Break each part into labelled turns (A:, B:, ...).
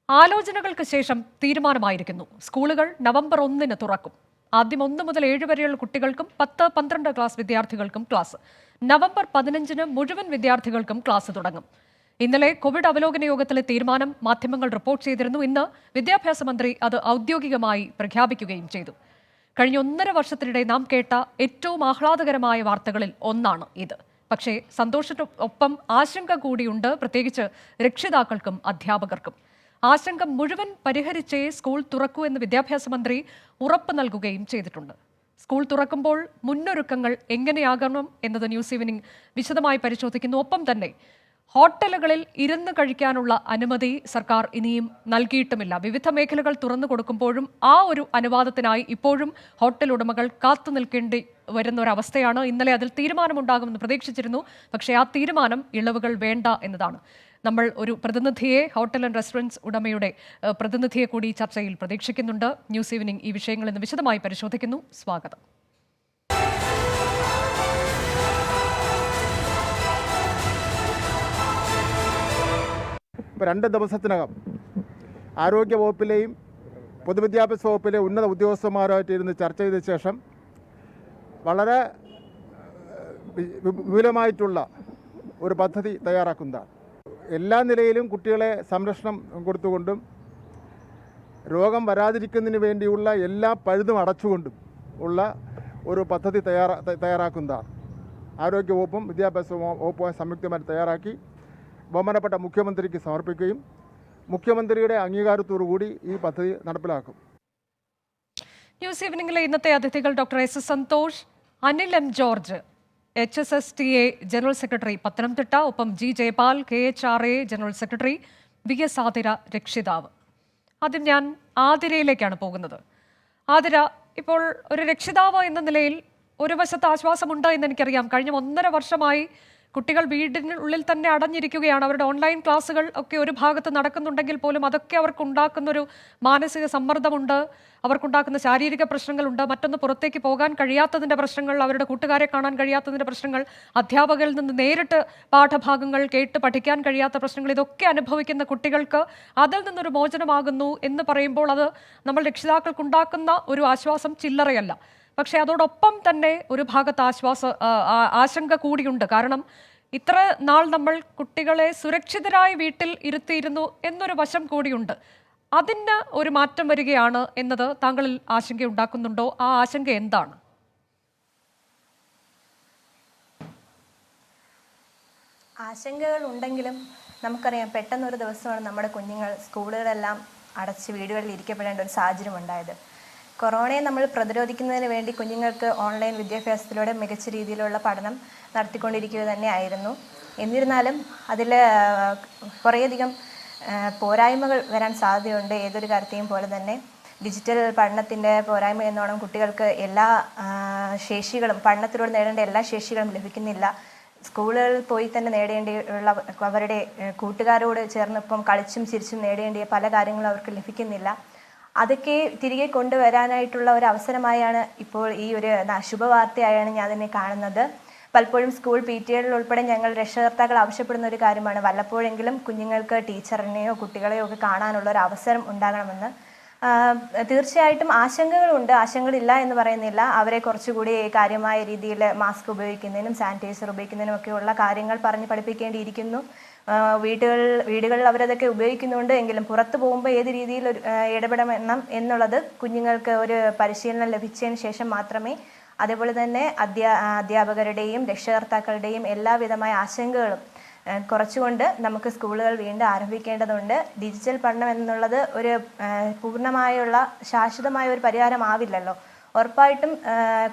A: ആലോചനകൾക്ക് ശേഷം തീരുമാനമായിരിക്കുന്നു. സ്കൂളുകൾ നവംബർ 1-ന് തുറക്കും. ആദ്യം 1 മുതൽ 7 വരെയുള്ള കുട്ടികൾക്കും 10-12 ക്ലാസ് വിദ്യാർത്ഥികൾക്കും ക്ലാസ്. നവംബർ 15-ന് മുഴുവൻ വിദ്യാർത്ഥികൾക്കും ക്ലാസ് തുടങ്ങും. ഇന്നലെ കോവിഡ് അവലോകന യോഗത്തിലെ തീരുമാനം മാധ്യമങ്ങൾ റിപ്പോർട്ട് ചെയ്തിരുന്നു. ഇന്ന് വിദ്യാഭ്യാസ മന്ത്രി അത് ഔദ്യോഗികമായി പ്രഖ്യാപിക്കുകയും ചെയ്തു. കഴിഞ്ഞ 1.5 വർഷത്തിനിടെ നാം കേട്ട ഏറ്റവും ആഹ്ലാദകരമായ വാർത്തകളിൽ ഒന്നാണ് ഇത്. പക്ഷേ സന്തോഷത്തിനൊപ്പം ആശങ്ക കൂടിയുണ്ട്, പ്രത്യേകിച്ച് രക്ഷിതാക്കൾക്കും അധ്യാപകർക്കും. ആശങ്ക മുഴുവൻ പരിഹരിച്ചേ സ്കൂൾ തുറക്കൂ എന്ന് വിദ്യാഭ്യാസ മന്ത്രി ഉറപ്പ് നൽകുകയും ചെയ്തിട്ടുണ്ട്. സ്കൂൾ തുറക്കുമ്പോൾ മുന്നൊരുക്കങ്ങൾ എങ്ങനെയാകണം എന്നത് ന്യൂസ് ഈവനിംഗ് വിശദമായി പരിശോധിക്കുന്നു. ഒപ്പം തന്നെ ഹോട്ടലുകളിൽ ഇരുന്ന് കഴിക്കാനുള്ള അനുമതി സർക്കാർ ഇനിയും നൽകിയിട്ടുമില്ല. വിവിധ മേഖലകൾ തുറന്നു കൊടുക്കുമ്പോഴും ആ ഒരു അനുവാദത്തിനായി ഇപ്പോഴും ഹോട്ടൽ ഉടമകൾ കാത്തു നിൽക്കേണ്ടി വരുന്ന ഒരവസ്ഥയാണ്. ഇന്നലെ അതിൽ തീരുമാനമുണ്ടാകുമെന്ന് പ്രതീക്ഷിച്ചിരുന്നു. പക്ഷേ ആ തീരുമാനം ഇളവുകൾ വേണ്ട എന്നതാണ്. നമ്മൾ ഒരു പ്രതിനിധിയെ, ഹോട്ടൽ ആൻഡ് റെസ്റ്റോറൻറ്റ്സ് ഉടമയുടെ പ്രതിനിധിയെ കൂടി ചർച്ചയിൽ പ്രതീക്ഷിക്കുന്നുണ്ട്. ന്യൂസ് ഈവനിംഗ് ഈ വിഷയങ്ങൾ ഇന്ന് വിശദമായി പരിശോധിക്കുന്നു. സ്വാഗതം.
B: ഇപ്പോൾ 2 ദിവസത്തിനകം ആരോഗ്യ വകുപ്പിലെയും പൊതുവിദ്യാഭ്യാസ വകുപ്പിലെ ഉന്നത ഉദ്യോഗസ്ഥന്മാരുമായിട്ട് ഇരുന്ന് ചർച്ച ചെയ്ത ശേഷം വളരെ വിപുലമായിട്ടുള്ള ഒരു പദ്ധതി തയ്യാറാക്കുന്നതാണ്. എല്ലാ നിലയിലും കുട്ടികളെ സംരക്ഷണം കൊടുത്തുകൊണ്ടും രോഗം വരാതിരിക്കുന്നതിന് വേണ്ടിയുള്ള എല്ലാ പഴുതും അടച്ചുകൊണ്ടും ഉള്ള ഒരു പദ്ധതി തയ്യാറാക്കുന്നതാണ്. ആരോഗ്യ വകുപ്പും വിദ്യാഭ്യാസ വകുപ്പുമായി സംയുക്തമായി തയ്യാറാക്കി ബഹുമാനപ്പെട്ട മുഖ്യമന്ത്രിക്ക് സമർപ്പിക്കുകയും മുഖ്യമന്ത്രിയുടെ അംഗീകാരത്തോടുകൂടി ഈ പദ്ധതി നടപ്പിലാക്കും.
A: ന്യൂസ് ഈവനിംഗിലെ ഇന്നത്തെ അതിഥികൾ doctor S Santhosh, Anil M George, HSSTA general secretary Pathanamthitta, ഒപ്പം G Jayapal, KHRA general secretary, VS Athira രക്ഷിതാവ്. ആദ്യം ഞാൻ ആതിരയിലേക്കാണ് പോകുന്നത്. ആതിര, ഇപ്പോൾ ഒരു രക്ഷിതാവ് എന്ന നിലയിൽ ഒരു വശത്ത് ആശ്വാസമുണ്ട് എന്ന് എനിക്കറിയാം. കഴിഞ്ഞ 1.5 വർഷമായി കുട്ടികൾ വീടിനുള്ളിൽ തന്നെ അടഞ്ഞിരിക്കുകയാണ്. അവരുടെ ഓൺലൈൻ ക്ലാസ്സുകൾ ഒക്കെ ഒരു ഭാഗത്ത് നടക്കുന്നുണ്ടെങ്കിൽ പോലും അതൊക്കെ അവർക്കുണ്ടാക്കുന്നൊരു മാനസിക സമ്മർദ്ദമുണ്ട്, അവർക്കുണ്ടാക്കുന്ന ശാരീരിക പ്രശ്നങ്ങളുണ്ട്. മറ്റൊന്ന്, പുറത്തേക്ക് പോകാൻ കഴിയാത്തതിൻ്റെ പ്രശ്നങ്ങൾ, അവരുടെ കൂട്ടുകാരെ കാണാൻ കഴിയാത്തതിൻ്റെ പ്രശ്നങ്ങൾ, അധ്യാപകരിൽ നിന്ന് നേരിട്ട് പാഠഭാഗങ്ങൾ കേട്ട് പഠിക്കാൻ കഴിയാത്ത പ്രശ്നങ്ങൾ, ഇതൊക്കെ അനുഭവിക്കുന്ന കുട്ടികൾക്ക് അതിൽ നിന്നൊരു മോചനമാകുന്നു എന്ന് പറയുമ്പോൾ അത് നമ്മൾ രക്ഷിതാക്കൾക്കുണ്ടാക്കുന്ന ഒരു ആശ്വാസം ചില്ലറയല്ല. പക്ഷേ അതോടൊപ്പം തന്നെ ഒരു ഭാഗത്ത് ആശങ്ക കൂടിയുണ്ട്. കാരണം ഇത്ര നാൾ നമ്മൾ കുട്ടികളെ സുരക്ഷിതരായി വീട്ടിൽ ഇരുത്തിയിരുന്നു എന്നൊരു വശം കൂടിയുണ്ട്. അതിന് ഒരു മാറ്റം വരികയാണ് എന്നത് താങ്കളിൽ ആശങ്ക ഉണ്ടാക്കുന്നുണ്ടോ? ആ ആശങ്ക എന്താണ്?
C: ആശങ്കകൾ ഉണ്ടെങ്കിലും നമുക്കറിയാം, പെട്ടെന്നൊരു ദിവസമാണ് നമ്മുടെ കുഞ്ഞുങ്ങൾ സ്കൂളുകളെല്ലാം അടച്ച് വീടുകളിൽ ഇരിക്കപ്പെടേണ്ട ഒരു സാഹചര്യം ഉണ്ടായത്. കൊറോണയെ നമ്മൾ പ്രതിരോധിക്കുന്നതിന് വേണ്ടി കുഞ്ഞുങ്ങൾക്ക് ഓൺലൈൻ വിദ്യാഭ്യാസത്തിലൂടെ മികച്ച രീതിയിലുള്ള പഠനം നടത്തിക്കൊണ്ടിരിക്കുക തന്നെയായിരുന്നു. എന്നിരുന്നാലും അതിൽ കുറേയധികം പോരായ്മകൾ വരാൻ സാധ്യതയുണ്ട്. ഏതൊരു കാര്യത്തെയും പോലെ തന്നെ ഡിജിറ്റൽ പഠനത്തിൻ്റെ പോരായ്മ എന്നോണം കുട്ടികൾക്ക് എല്ലാ ശേഷികളും, പഠനത്തിലൂടെ നേടേണ്ട എല്ലാ ശേഷികളും ലഭിക്കുന്നില്ല. സ്കൂളുകളിൽ പോയി തന്നെ നേടേണ്ടിയുള്ള, അവരുടെ കൂട്ടുകാരോട് ചേർന്നിപ്പം കളിച്ചും ചിരിച്ചും നേടേണ്ടിയ പല കാര്യങ്ങളും അവർക്ക് ലഭിക്കുന്നില്ല. അതൊക്കെ തിരികെ കൊണ്ടുവരാനായിട്ടുള്ള ഒരു അവസരമായാണ് ഇപ്പോൾ ഈ ഒരു ശുഭവാർത്തയായാണ് ഞാൻ അതിനെ കാണുന്നത്. പലപ്പോഴും സ്കൂൾ PTA ഉൾപ്പെടെ ഞങ്ങൾ രക്ഷകർത്താക്കൾ ആവശ്യപ്പെടുന്ന ഒരു കാര്യമാണ്, വല്ലപ്പോഴെങ്കിലും കുഞ്ഞുങ്ങൾക്ക് ടീച്ചറിനെയോ കുട്ടികളെയോ ഒക്കെ കാണാനുള്ള ഒരു അവസരം ഉണ്ടാകണമെന്ന്. തീർച്ചയായിട്ടും ആശങ്കകളുണ്ട്, ആശങ്കകളില്ല എന്ന് പറയുന്നില്ല. അവരെ കുറച്ചുകൂടി കാര്യമായ രീതിയിൽ മാസ്ക് ഉപയോഗിക്കുന്നതിനും സാനിറ്റൈസർ ഉപയോഗിക്കുന്നതിനും ഒക്കെയുള്ള കാര്യങ്ങൾ പറഞ്ഞ് പഠിപ്പിക്കേണ്ടിയിരിക്കുന്നു. വീടുകളിൽ അവരതൊക്കെ ഉപയോഗിക്കുന്നുണ്ട് എങ്കിലും പുറത്തു പോകുമ്പോൾ ഏത് രീതിയിൽ ഇടപെടണം എന്നുള്ളത് കുഞ്ഞുങ്ങൾക്ക് ഒരു പരിശീലനം ലഭിച്ചതിന് ശേഷം മാത്രമേ. അതേപോലെ തന്നെ അധ്യാപകരുടെയും രക്ഷകർത്താക്കളുടെയും എല്ലാവിധമായ ആശങ്കകളും കുറച്ചുകൊണ്ട് നമുക്ക് സ്കൂളുകൾ വീണ്ടും ആരംഭിക്കേണ്ടതുണ്ട്. ഡിജിറ്റൽ പഠനം എന്നുള്ളത് ഒരു പൂർണ്ണമായുള്ള ശാശ്വതമായ ഒരു പരിഹാരമാവില്ലല്ലോ. ഉറപ്പായിട്ടും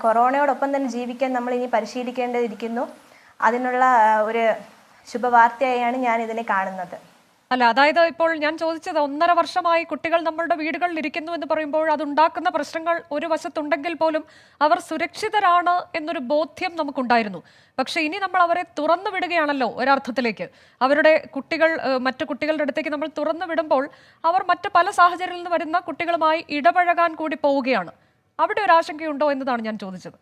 C: കൊറോണയോടൊപ്പം തന്നെ ജീവിക്കാൻ നമ്മൾ ഇനി പരിശീലിക്കേണ്ടിയിരിക്കുന്നു. അതിനുള്ള ഒരു ശുഭവാർത്തയായാണ് ഞാൻ ഇതിനെ കാണുന്നത്.
A: അല്ല, അതായത് ഇപ്പോൾ ഞാൻ ചോദിച്ചത് 1.5 വർഷമായി കുട്ടികൾ നമ്മളുടെ വീടുകളിൽ ഇരിക്കുന്നു എന്ന് പറയുമ്പോൾ അതുണ്ടാക്കുന്ന പ്രശ്നങ്ങൾ ഒരു വശത്തുണ്ടെങ്കിൽ പോലും അവർ സുരക്ഷിതരാണ് എന്നൊരു ബോധ്യം നമുക്കുണ്ടായിരുന്നു. പക്ഷെ ഇനി നമ്മൾ അവരെ തുറന്നു വിടുകയാണല്ലോ ഒരർത്ഥത്തിലേക്ക്. അവരുടെ കുട്ടികൾ മറ്റു കുട്ടികളുടെ അടുത്തേക്ക് നമ്മൾ തുറന്നു വിടുമ്പോൾ അവർ മറ്റ് പല സാഹചര്യങ്ങളിൽ നിന്ന് വരുന്ന കുട്ടികളുമായി ഇടപഴകാൻ കൂടി പോവുകയാണ്. അവിടെ ഒരു ആശങ്കയുണ്ടോ എന്നതാണ് ഞാൻ ചോദിച്ചത്.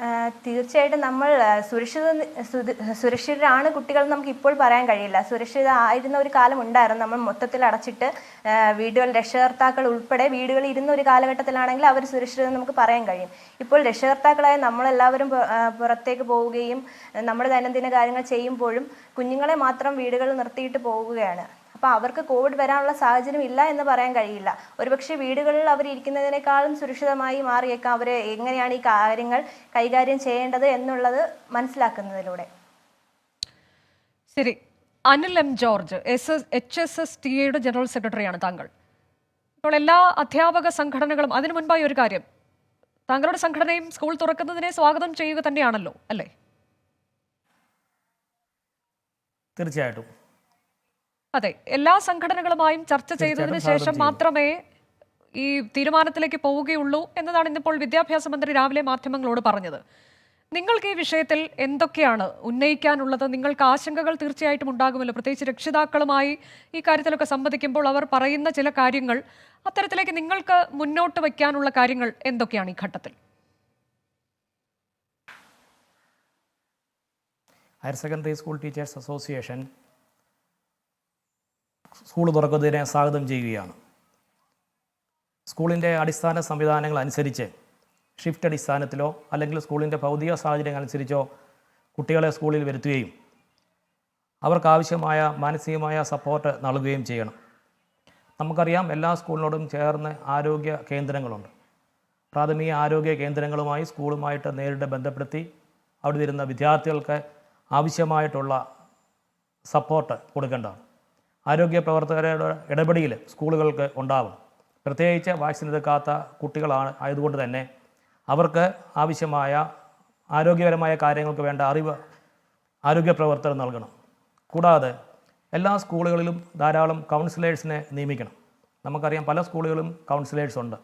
C: തീർച്ചയായിട്ടും നമ്മൾ സുരക്ഷിതരാണ് കുട്ടികൾ നമുക്ക് ഇപ്പോൾ പറയാൻ കഴിയില്ല. സുരക്ഷിതരായിരുന്ന ഒരു കാലം ഉണ്ടായിരുന്നു. നമ്മൾ മൊത്തത്തിൽ അടച്ചിട്ട് വീടുകൾ രക്ഷകർത്താക്കൾ ഉൾപ്പെടെ വീടുകളിൽ ഇരുന്ന ഒരു കാലഘട്ടത്തിലാണെങ്കിൽ അവർ സുരക്ഷിതം നമുക്ക് പറയാൻ കഴിയും. ഇപ്പോൾ രക്ഷകർത്താക്കളായ നമ്മളെല്ലാവരും പുറത്തേക്ക് പോവുകയും നമ്മുടെ ദൈനംദിന കാര്യങ്ങൾ ചെയ്യുമ്പോഴും കുഞ്ഞുങ്ങളെ മാത്രം വീടുകളിൽ നിർത്തിയിട്ട് പോവുകയാണ്. അപ്പോൾ അവർക്ക് കോവിഡ് വരാനുള്ള സാഹചര്യം ഇല്ല എന്ന് പറയാൻ കഴിയില്ല. ഒരുപക്ഷെ വീടുകളിൽ അവർ ഇരിക്കുന്നതിനേക്കാളും സുരക്ഷിതമായി മാറിയേക്കാം അവർ എങ്ങനെയാണ് ഈ കാര്യങ്ങൾ കൈകാര്യം ചെയ്യേണ്ടത് എന്നുള്ളത് മനസ്സിലാക്കുന്നതിലൂടെ.
A: ശരി, Anil M George, HSSTA general സെക്രട്ടറിയാണ് താങ്കൾ. ഇപ്പോൾ എല്ലാ അധ്യാപക സംഘടനകളും, അതിനു മുൻപായി ഒരു കാര്യം, താങ്കളുടെ സംഘടനയും സ്കൂൾ തുറക്കുന്നതിനെ സ്വാഗതം ചെയ്യുക തന്നെയാണല്ലോ അല്ലേ?
D: തീർച്ചയായിട്ടും
A: അതെ, എല്ലാ സംഘടനകളുമായും ചർച്ച ചെയ്തതിന് ശേഷം മാത്രമേ ഈ തീരുമാനത്തിലേക്ക് പോവുകയുള്ളൂ എന്നതാണ് ഇന്നിപ്പോൾ വിദ്യാഭ്യാസ മന്ത്രി രാവിലെ മാധ്യമങ്ങളോട് പറഞ്ഞത്. നിങ്ങൾക്ക് ഈ വിഷയത്തിൽ എന്തൊക്കെയാണ് ഉന്നയിക്കാനുള്ളത്? നിങ്ങൾക്ക് ആശങ്കകൾ തീർച്ചയായിട്ടും ഉണ്ടാകുമല്ലോ, പ്രത്യേകിച്ച് രക്ഷിതാക്കളുമായി ഈ കാര്യത്തിലൊക്കെ സംവദിക്കുമ്പോൾ അവർ പറയുന്ന ചില കാര്യങ്ങൾ, അത്തരത്തിലേക്ക് നിങ്ങൾക്ക് മുന്നോട്ട് വയ്ക്കാനുള്ള കാര്യങ്ങൾ എന്തൊക്കെയാണ് ഈ ഘട്ടത്തിൽ?
D: Higher secondary school teachers association school തുറക്കുന്നതിനെ സ്വാഗതം ചെയ്യുകയാണ്. സ്കൂളിൻ്റെ അടിസ്ഥാന സംവിധാനങ്ങൾ അനുസരിച്ച് ഷിഫ്റ്റ് അടിസ്ഥാനത്തിലോ അല്ലെങ്കിൽ സ്കൂളിൻ്റെ ഭൗതിക സാഹചര്യങ്ങൾ അനുസരിച്ചോ കുട്ടികളെ സ്കൂളിൽ വരുത്തുകയും അവർക്കാവശ്യമായ മാനസികമായ സപ്പോർട്ട് നൽകുകയും ചെയ്യണം. നമുക്കറിയാം, എല്ലാ സ്കൂളിനോടും ചേർന്ന് ആരോഗ്യ കേന്ദ്രങ്ങളുണ്ട്. പ്രാഥമിക ആരോഗ്യ കേന്ദ്രങ്ങളുമായി സ്കൂളുമായിട്ട് നേരിട്ട് ബന്ധപ്പെടുത്തി അവിടെ വരുന്ന വിദ്യാർത്ഥികൾക്ക് ആവശ്യമായിട്ടുള്ള സപ്പോർട്ട് കൊടുക്കേണ്ടതാണ്. ആരോഗ്യ പ്രവർത്തകരുടെ ഇടപെടൽ സ്കൂളുകൾക്ക് ഉണ്ടാവും. പ്രത്യേകിച്ച് വാക്സിൻ എടുക്കാത്ത കുട്ടികളാണ് ആയതുകൊണ്ട് തന്നെ അവർക്ക് ആവശ്യമായ ആരോഗ്യപരമായ കാര്യങ്ങൾക്ക് വേണ്ട അറിവ് ആരോഗ്യ പ്രവർത്തകർ നൽകണം. കൂടാതെ എല്ലാ സ്കൂളുകളിലും ധാരാളം കൗൺസിലേഴ്സിനെ നിയമിക്കണം. നമുക്കറിയാം, പല സ്കൂളുകളും കൗൺസിലേഴ്സ് ഉണ്ട്.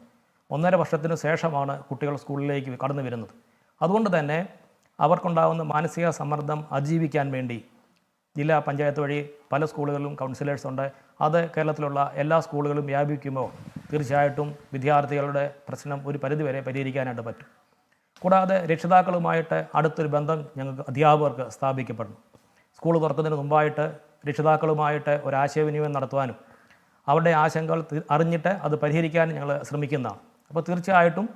D: 1.5 വർഷത്തിന് ശേഷമാണ് കുട്ടികൾ സ്കൂളിലേക്ക് കടന്നു വരുന്നത്. അതുകൊണ്ട് തന്നെ അവർക്കുണ്ടാകുന്ന മാനസിക സമ്മർദ്ദം അതിജീവിക്കാൻ വേണ്ടി ജില്ലാ പഞ്ചായത്ത് വഴി പല സ്കൂളുകളിലും കൗൺസിലേഴ്സ് ഉണ്ട്. അത് കേരളത്തിലുള്ള എല്ലാ സ്കൂളുകളും വ്യാപിക്കുമ്പോൾ തീർച്ചയായിട്ടും വിദ്യാർത്ഥികളുടെ പ്രശ്നം ഒരു പരിധിവരെ പരിഹരിക്കാനായിട്ട് പറ്റും. കൂടാതെ രക്ഷിതാക്കളുമായിട്ട് അടുത്തൊരു ബന്ധം ഞങ്ങൾക്ക് അധ്യാപകർക്ക് സ്ഥാപിക്കപ്പെടണം. സ്കൂൾ തുറക്കുന്നതിന് മുമ്പായിട്ട് രക്ഷിതാക്കളുമായിട്ട് ഒരു ആശയവിനിമയം നടത്തുവാനും അവരുടെ ആശങ്കകൾ അറിഞ്ഞിട്ട് അത് പരിഹരിക്കാനും ഞങ്ങൾ ശ്രമിക്കുന്നതാണ്. അപ്പോൾ തീർച്ചയായിട്ടും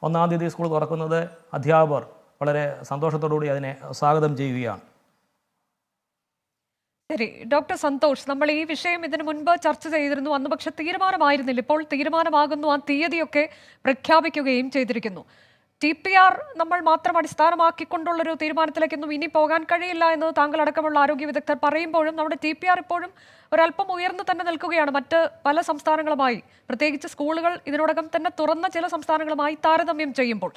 D: 1-ാം തീയതി സ്കൂൾ തുറക്കുന്നത് അധ്യാപകർ വളരെ സന്തോഷത്തോടുകൂടി അതിനെ സ്വാഗതം ചെയ്യുകയാണ്.
A: ശരി, ഡോക്ടർ സന്തോഷ്, നമ്മൾ ഈ വിഷയം ഇതിനു മുൻപ് ചർച്ച ചെയ്തിരുന്നു. അന്ന് പക്ഷെ തീരുമാനമായിരുന്നില്ല. ഇപ്പോൾ തീരുമാനമാകുന്നു, ആ തീയതിയൊക്കെ പ്രഖ്യാപിക്കുകയും ചെയ്തിരിക്കുന്നു. TPR നമ്മൾ മാത്രം അടിസ്ഥാനമാക്കിക്കൊണ്ടുള്ളൊരു തീരുമാനത്തിലേക്കൊന്നും ഇനി പോകാൻ കഴിയില്ല എന്ന് താങ്കളടക്കമുള്ള ആരോഗ്യ വിദഗ്ധർ പറയുമ്പോഴും നമ്മുടെ TPR ഇപ്പോഴും ഒരല്പം ഉയർന്നു തന്നെ നിൽക്കുകയാണ് മറ്റ് പല സംസ്ഥാനങ്ങളുമായി, പ്രത്യേകിച്ച് സ്കൂളുകൾ ഇതിനോടകം തന്നെ തുറന്ന ചില സംസ്ഥാനങ്ങളുമായി താരതമ്യം ചെയ്യുമ്പോൾ.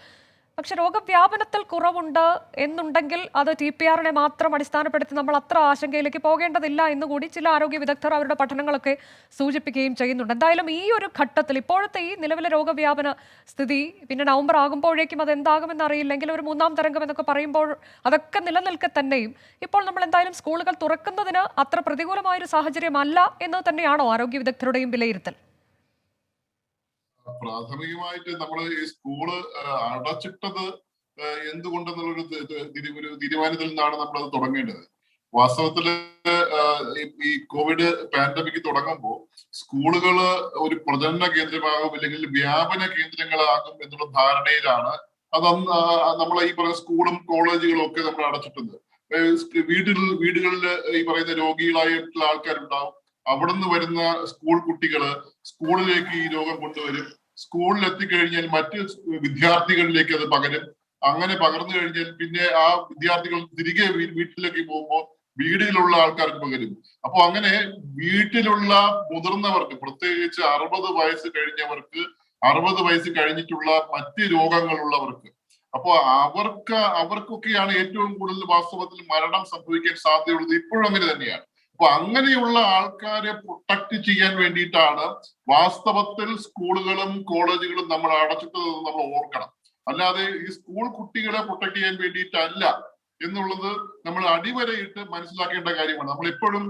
A: പക്ഷെ രോഗവ്യാപനത്തിൽ കുറവുണ്ട് എന്നുണ്ടെങ്കിൽ അത് TPR-നെ മാത്രം അടിസ്ഥാനപ്പെടുത്തി നമ്മൾ അത്ര ആശങ്കയിലേക്ക് പോകേണ്ടതില്ല എന്നുകൂടി ചില ആരോഗ്യ വിദഗ്ധർ അവരുടെ പഠനങ്ങളൊക്കെ സൂചിപ്പിക്കുകയും ചെയ്യുന്നുണ്ട്. എന്തായാലും ഈ ഒരു ഘട്ടത്തിൽ ഇപ്പോഴത്തെ ഈ നിലവിലെ രോഗവ്യാപന സ്ഥിതി പിന്നെ നവംബർ ആകുമ്പോഴേക്കും അത് എന്താകുമെന്ന് അറിയില്ലെങ്കിൽ ഒരു 3-ാം തരംഗം എന്നൊക്കെ പറയുമ്പോൾ അതൊക്കെ നിലനിൽക്കെ തന്നെയും ഇപ്പോൾ നമ്മൾ എന്തായാലും സ്കൂളുകൾ തുറക്കുന്നതിന് അത്ര പ്രതികൂലമായൊരു സാഹചര്യമല്ല എന്ന് തന്നെയാണോ ആരോഗ്യ വിദഗ്ധരുടെയും വിലയിരുത്തൽ?
E: പ്രാഥമികമായിട്ട് നമ്മൾ ഈ സ്കൂള് അടച്ചിട്ടത് എന്തുകൊണ്ടെന്നുള്ളൊരു ഒരു തീരുമാനത്തിൽ നിന്നാണ് നമ്മൾ അത് തുടങ്ങേണ്ടത്. വാസ്തവത്തില് ഈ കോവിഡ് പാൻഡമിക് തുടങ്ങുമ്പോൾ സ്കൂളുകള് ഒരു പ്രജനന കേന്ദ്രമാകും അല്ലെങ്കിൽ വ്യാപന കേന്ദ്രങ്ങളാകും എന്നുള്ള ധാരണയിലാണ് അതന്ന് നമ്മൾ ഈ പറയുന്ന സ്കൂളും കോളേജുകളും ഒക്കെ നമ്മൾ അടച്ചിട്ടത്. വീടുകളിൽ ഈ പറയുന്ന രോഗികളായിട്ടുള്ള ആൾക്കാരുണ്ടാവും. അവിടുന്ന് വരുന്ന സ്കൂൾ കുട്ടികള് സ്കൂളിലേക്ക് ഈ രോഗം കൊണ്ടുവരും. സ്കൂളിൽ എത്തിക്കഴിഞ്ഞാൽ മറ്റ് വിദ്യാർത്ഥികളിലേക്ക് അത് പകരും. അങ്ങനെ പകർന്നു കഴിഞ്ഞാൽ പിന്നെ ആ വിദ്യാർത്ഥികൾ തിരികെ വീട്ടിലേക്ക് പോകുമ്പോൾ വീട്ടിലുള്ള ആൾക്കാർക്ക് പകരും. അപ്പൊ അങ്ങനെ വീട്ടിലുള്ള മുതിർന്നവർക്ക്, പ്രത്യേകിച്ച് 60 വയസ്സ് കഴിഞ്ഞവർക്ക്, 60 വയസ്സ് കഴിഞ്ഞിട്ടുള്ള മറ്റ് രോഗങ്ങളുള്ളവർക്ക്, അപ്പൊ അവർക്കൊക്കെയാണ് ഏറ്റവും കൂടുതൽ വാസ്തവത്തിൽ മരണം സംഭവിക്കാൻ സാധ്യതയുള്ളത്. ഇപ്പോഴും അങ്ങനെ തന്നെയാണ്. അപ്പൊ അങ്ങനെയുള്ള ആൾക്കാരെ പ്രൊട്ടക്ട് ചെയ്യാൻ വേണ്ടിയിട്ടാണ് വാസ്തവത്തിൽ സ്കൂളുകളും കോളേജുകളും നമ്മൾ അടച്ചിട്ടത് നമ്മൾ ഓർക്കണം. അല്ലാതെ ഈ സ്കൂൾ കുട്ടികളെ പ്രൊട്ടക്ട് ചെയ്യാൻ വേണ്ടിയിട്ടല്ല എന്നുള്ളത് നമ്മൾ അടിവരയിട്ട് മനസ്സിലാക്കേണ്ട കാര്യമാണ്. നമ്മളെപ്പോഴും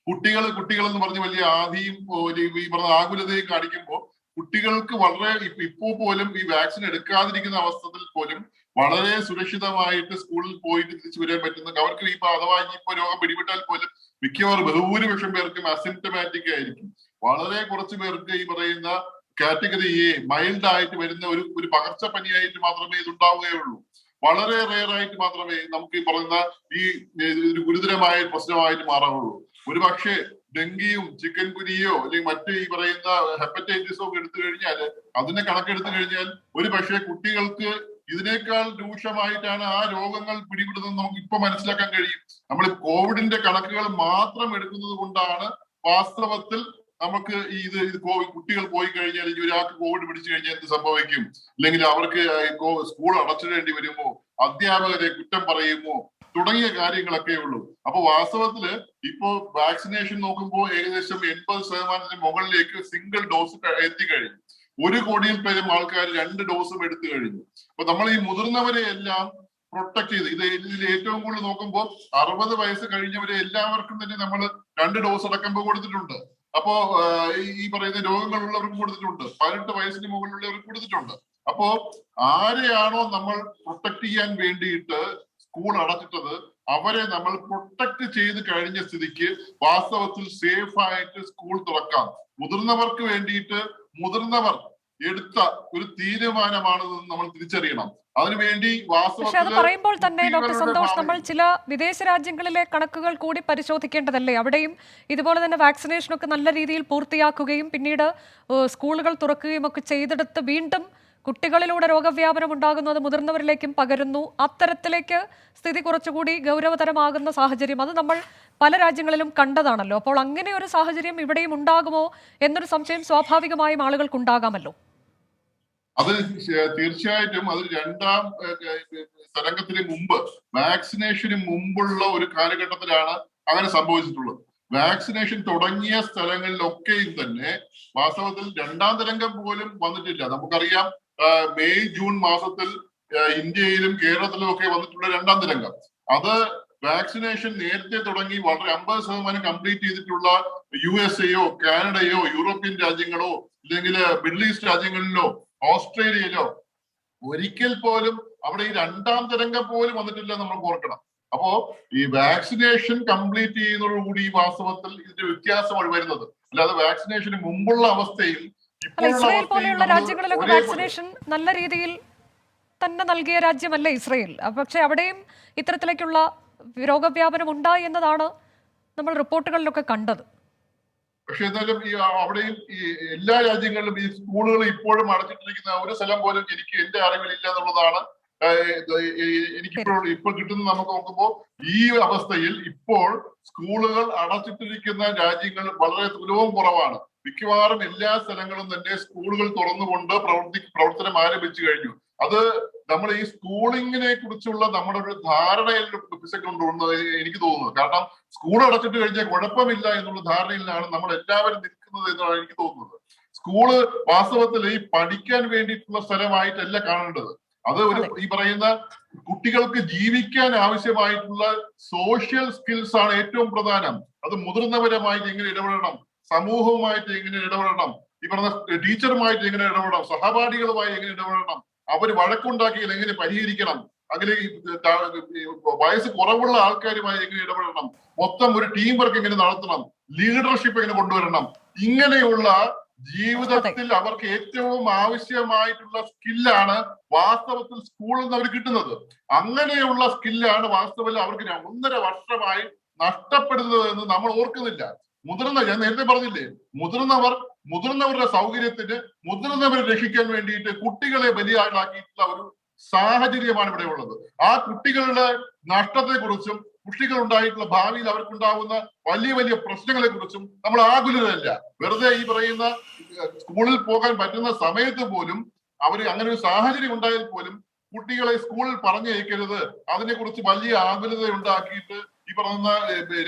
E: കുട്ടികൾ എന്ന് പറഞ്ഞ് വലിയ ആധിയും ഈ പറഞ്ഞ ആകുലതയും കാണിക്കുമ്പോൾ കുട്ടികൾക്ക് വളരെ ഇപ്പോ പോലും ഈ വാക്സിൻ എടുക്കാതിരിക്കുന്ന അവസ്ഥയിൽ പോലും വളരെ സുരക്ഷിതമായിട്ട് സ്കൂളിൽ പോയിട്ട് തിരിച്ചു വരാൻ പറ്റുന്ന, അവർക്ക് ഇപ്പൊ അഥവാ ഇപ്പൊ രോഗം പിടിപെട്ടാൽ പോലും മിക്കവാറും ബഹുഭൂരിപക്ഷം പേർക്കും അസിംറ്റമാറ്റിക് ആയിരിക്കും. വളരെ കുറച്ച് പേർക്ക് ഈ പറയുന്ന കാറ്റഗറി എ മൈൽഡ് ആയിട്ട് വരുന്ന ഒരു പകർച്ചപ്പനിയായിട്ട് മാത്രമേ ഇത് ഉണ്ടാവുകയുള്ളൂ. വളരെ റെയർ ആയിട്ട് മാത്രമേ നമുക്ക് ഈ പറയുന്ന ഈ ഒരു ഗുരുതരമായ പ്രശ്നമായിട്ട് മാറാവുള്ളൂ. ഒരു പക്ഷേ ഡെങ്കിയും ചിക്കൻ ഗുനിയോ അല്ലെങ്കിൽ മറ്റ് ഈ പറയുന്ന ഹെപ്പറ്റൈറ്റിസോ ഒക്കെ എടുത്തു കഴിഞ്ഞാൽ, അതിനെ കണക്കെടുത്തു കഴിഞ്ഞാൽ ഒരു പക്ഷേ കുട്ടികൾക്ക് ഇതിനേക്കാൾ രൂക്ഷമായിട്ടാണ് ആ രോഗങ്ങൾ പിടിപെടുന്നത് നമുക്ക് ഇപ്പൊ മനസ്സിലാക്കാൻ കഴിയും. നമ്മൾ കോവിഡിന്റെ കണക്കുകൾ മാത്രം എടുക്കുന്നത് കൊണ്ടാണ് വാസ്തവത്തിൽ നമുക്ക് കുട്ടികൾ പോയി കഴിഞ്ഞാൽ ഇനി ഒരാൾക്ക് കോവിഡ് പിടിച്ചു കഴിഞ്ഞാൽ എന്ത് സംഭവിക്കും, അല്ലെങ്കിൽ അവർക്ക് സ്കൂൾ അടച്ചിടേണ്ടി വരുമോ, അധ്യാപകരെ കുറ്റം പറയുമോ തുടങ്ങിയ കാര്യങ്ങളൊക്കെ ഉള്ളൂ. അപ്പൊ വാസ്തവത്തില് ഇപ്പോ വാക്സിനേഷൻ നോക്കുമ്പോൾ ഏകദേശം 80% മുകളിലേക്ക് സിംഗിൾ ഡോസ് എത്തിക്കഴിഞ്ഞു. 1 കോടിയിൽ പേരും ആൾക്കാർ 2 ഡോസും എടുത്തു കഴിഞ്ഞു. അപ്പൊ നമ്മൾ ഈ മുതിർന്നവരെ എല്ലാം പ്രൊട്ടക്ട് ചെയ്ത് ഇതിൽ ഏറ്റവും കൂടുതൽ നോക്കുമ്പോൾ 60 വയസ്സ് കഴിഞ്ഞവരെ എല്ലാവർക്കും തന്നെ നമ്മൾ 2 ഡോസ് അടക്കം കൊടുത്തിട്ടുണ്ട്. അപ്പോ ഈ പറയുന്ന രോഗങ്ങളുള്ളവർക്ക് കൊടുത്തിട്ടുണ്ട്, 18 വയസ്സിന് മുകളിലുള്ളവർക്ക് കൊടുത്തിട്ടുണ്ട്. അപ്പോ ആരെയാണോ നമ്മൾ പ്രൊട്ടക്ട് ചെയ്യാൻ വേണ്ടിയിട്ട് സ്കൂൾ അടച്ചിട്ടത് അവരെ നമ്മൾ പ്രൊട്ടക്ട് ചെയ്ത് കഴിഞ്ഞ സ്ഥിതിക്ക് വാസ്തവത്തിൽ സേഫ് ആയിട്ട് സ്കൂൾ തുറക്കാം. മുതിർന്നവർക്ക് വേണ്ടിയിട്ട് മുതിർന്നവർ എടുത്ത ഒരു തീരുമാനമാണെന്ന് നമ്മൾ തിരിച്ചറിയണം. അതിനുവേണ്ടി
A: പക്ഷെ അത് പറയുമ്പോൾ തന്നെ ഡോക്ടർ സന്തോഷ്, നമ്മൾ ചില വിദേശ രാജ്യങ്ങളിലെ കണക്കുകൾ കൂടി പരിശോധിക്കേണ്ടതല്ലേ? അവിടെയും ഇതുപോലെ തന്നെ വാക്സിനേഷനൊക്കെ നല്ല രീതിയിൽ പൂർത്തിയാക്കുകയും പിന്നീട് സ്കൂളുകൾ തുറക്കുകയും ഒക്കെ ചെയ്തെടുത്ത് വീണ്ടും കുട്ടികളിലൂടെ രോഗവ്യാപനം ഉണ്ടാകുന്നു, അത് മുതിർന്നവരിലേക്കും പകരുന്നു. അത്തരത്തിലേക്ക് സ്ഥിതി കുറച്ചുകൂടി ഗൗരവതരമാകുന്ന സാഹചര്യം അത് നമ്മൾ പല രാജ്യങ്ങളിലും കണ്ടതാണല്ലോ. അപ്പോൾ അങ്ങനെ ഒരു സാഹചര്യം ഇവിടെയും ഉണ്ടാകുമോ എന്നൊരു സംശയം സ്വാഭാവികമായും ആളുകൾക്കുണ്ടാകാമല്ലോ.
E: അത് തീർച്ചയായിട്ടും അത് രണ്ടാം തരംഗത്തിന് മുമ്പ്, വാക്സിനേഷന് മുമ്പുള്ള ഒരു കാലഘട്ടത്തിലാണ് അങ്ങനെ സംഭവിച്ചിട്ടുള്ളത്. വാക്സിനേഷൻ തുടങ്ങിയ സ്ഥലങ്ങളിലൊക്കെയും തന്നെ വാസ്തവത്തിൽ രണ്ടാം തരംഗം പോലും വന്നിട്ടില്ല. നമുക്കറിയാം മെയ് ജൂൺ മാസത്തിൽ ഇന്ത്യയിലും കേരളത്തിലും ഒക്കെ വന്നിട്ടുള്ള രണ്ടാം തരംഗം, അത് വാക്സിനേഷൻ നേരത്തെ തുടങ്ങി വളരെ 50% കംപ്ലീറ്റ് ചെയ്തിട്ടുള്ള USA കാനഡയോ യൂറോപ്യൻ രാജ്യങ്ങളോ അല്ലെങ്കിൽ മിഡിൽ ഈസ്റ്റ് രാജ്യങ്ങളിലോ ഓസ്ട്രേലിയയിലോ ഒരിക്കൽ പോലും അവിടെ ഈ രണ്ടാം തരംഗം പോലും വന്നിട്ടില്ല, നമ്മൾ ഓർക്കണം. അപ്പോ ഈ വാക്സിനേഷൻ കംപ്ലീറ്റ് ചെയ്യുന്നതോടുകൂടി ഈ വാസ്തവത്തിൽ ഇതിന്റെ വ്യത്യാസമാണ് വരുന്നത്. അല്ലാതെ വാക്സിനേഷന് മുമ്പുള്ള അവസ്ഥയും
A: ഇസ്രായേൽ പോലെയുള്ള രാജ്യങ്ങളിലൊക്കെ വാക്സിനേഷൻ നല്ല രീതിയിൽ തന്നെ നൽകിയ രാജ്യമല്ലേ ഇസ്രായേൽ? പക്ഷെ അവിടെയും ഇത്തരത്തിലേക്കുള്ള രോഗവ്യാപനം ഉണ്ടായി എന്നതാണ് നമ്മൾ റിപ്പോർട്ടുകളിലൊക്കെ കണ്ടത്.
E: പക്ഷെ എന്നാലും ഈ അവിടെയും ഈ എല്ലാ രാജ്യങ്ങളിലും ഈ സ്കൂളുകൾ ഇപ്പോഴും അടച്ചിട്ടിരിക്കുന്ന ഒരു സ്ഥലം പോലും എനിക്ക് എന്റെ അറിവിലില്ല എന്നുള്ളതാണ് ഇപ്പോൾ കിട്ടുന്ന. നമുക്ക് നോക്കുമ്പോൾ ഈ അവസ്ഥയിൽ ഇപ്പോൾ സ്കൂളുകൾ അടച്ചിട്ടിരിക്കുന്ന രാജ്യങ്ങൾ വളരെ തുലവും കുറവാണ്. മിക്കവാറും എല്ലാ സ്ഥലങ്ങളും തന്നെ സ്കൂളുകൾ തുറന്നുകൊണ്ട് പ്രവർത്തനം ആരംഭിച്ചു കഴിഞ്ഞു. അത് നമ്മൾ ഈ സ്കൂളിങ്ങിനെ കുറിച്ചുള്ള നമ്മുടെ ഒരു ധാരണയിൽ പിശകുണ്ടെന്ന് എനിക്ക് തോന്നുന്നത്. കാരണം സ്കൂൾ അടച്ചിട്ട് കഴിഞ്ഞാൽ കുഴപ്പമില്ല എന്നുള്ള ധാരണയിലാണ് നമ്മൾ എല്ലാവരും നിൽക്കുന്നത് എന്നാണ് എനിക്ക് തോന്നുന്നത്. സ്കൂള് വാസ്തവത്തിൽ ഈ പഠിക്കാൻ വേണ്ടിയിട്ടുള്ള സ്ഥലമായിട്ടല്ല കാണേണ്ടത്. അത് ഈ പറയുന്ന കുട്ടികൾക്ക് ജീവിക്കാൻ ആവശ്യമായിട്ടുള്ള സോഷ്യൽ സ്കിൽസ് ആണ് ഏറ്റവും പ്രധാനം. അത് മുതിർന്നവരുമായിട്ട് എങ്ങനെ ഇടപെടണം, സമൂഹവുമായിട്ട് എങ്ങനെ ഇടപെടണം, ഈ പറഞ്ഞ ടീച്ചറുമായിട്ട് എങ്ങനെ ഇടപെടണം, സഹപാഠികളുമായി എങ്ങനെ ഇടപെടണം, അവർ വഴക്കുണ്ടാക്കിയാൽ എങ്ങനെ പരിഹരിക്കണം, അങ്ങനെ വയസ്സ് കുറവുള്ള ആൾക്കാരുമായി എങ്ങനെ ഇടപെടണം, മൊത്തം ഒരു ടീം വർക്ക് എങ്ങനെ നടത്തണം, ലീഡർഷിപ്പ് എങ്ങനെ കൊണ്ടുവരണം, ഇങ്ങനെയുള്ള ജീവിതത്തിൽ അവർക്ക് ഏറ്റവും ആവശ്യമായിട്ടുള്ള സ്കില്ലാണ് വാസ്തവത്തിൽ സ്കൂളിൽ നിന്ന് അവർ കിട്ടുന്നത്. അങ്ങനെയുള്ള സ്കില്ലാണ് വാസ്തവത്തിൽ അവർക്ക് 1.5 വർഷമായി നഷ്ടപ്പെടുന്നത് എന്ന് നമ്മൾ ഓർക്കുന്നില്ല. ഞാൻ നേരത്തെ പറഞ്ഞില്ലേ, മുതിർന്നവരുടെ സൗകര്യത്തിന് മുതിർന്നവരെ രക്ഷിക്കാൻ വേണ്ടിയിട്ട് കുട്ടികളെ ബലിയാടാക്കിയിട്ടുള്ള ഒരു സാഹചര്യമാണ് ഇവിടെ ഉള്ളത്. ആ കുട്ടികളുടെ നഷ്ടത്തെക്കുറിച്ചും കുട്ടികൾ ഉണ്ടായിട്ടുള്ള ഭാവിയിൽ അവർക്കുണ്ടാവുന്ന വലിയ വലിയ പ്രശ്നങ്ങളെ കുറിച്ചും നമ്മൾ ആകുലരല്ല. വെറുതെ ഈ പറയുന്ന സ്കൂളിൽ പോകാൻ പറ്റുന്ന സമയത്ത് പോലും അവർ അങ്ങനെ ഒരു സാഹചര്യം ഉണ്ടായാൽ പോലും കുട്ടികളെ സ്കൂളിൽ പറഞ്ഞയക്കരുത്, അതിനെക്കുറിച്ച് വലിയ ആകുലത ഉണ്ടാക്കിയിട്ട് ഈ പറയുന്ന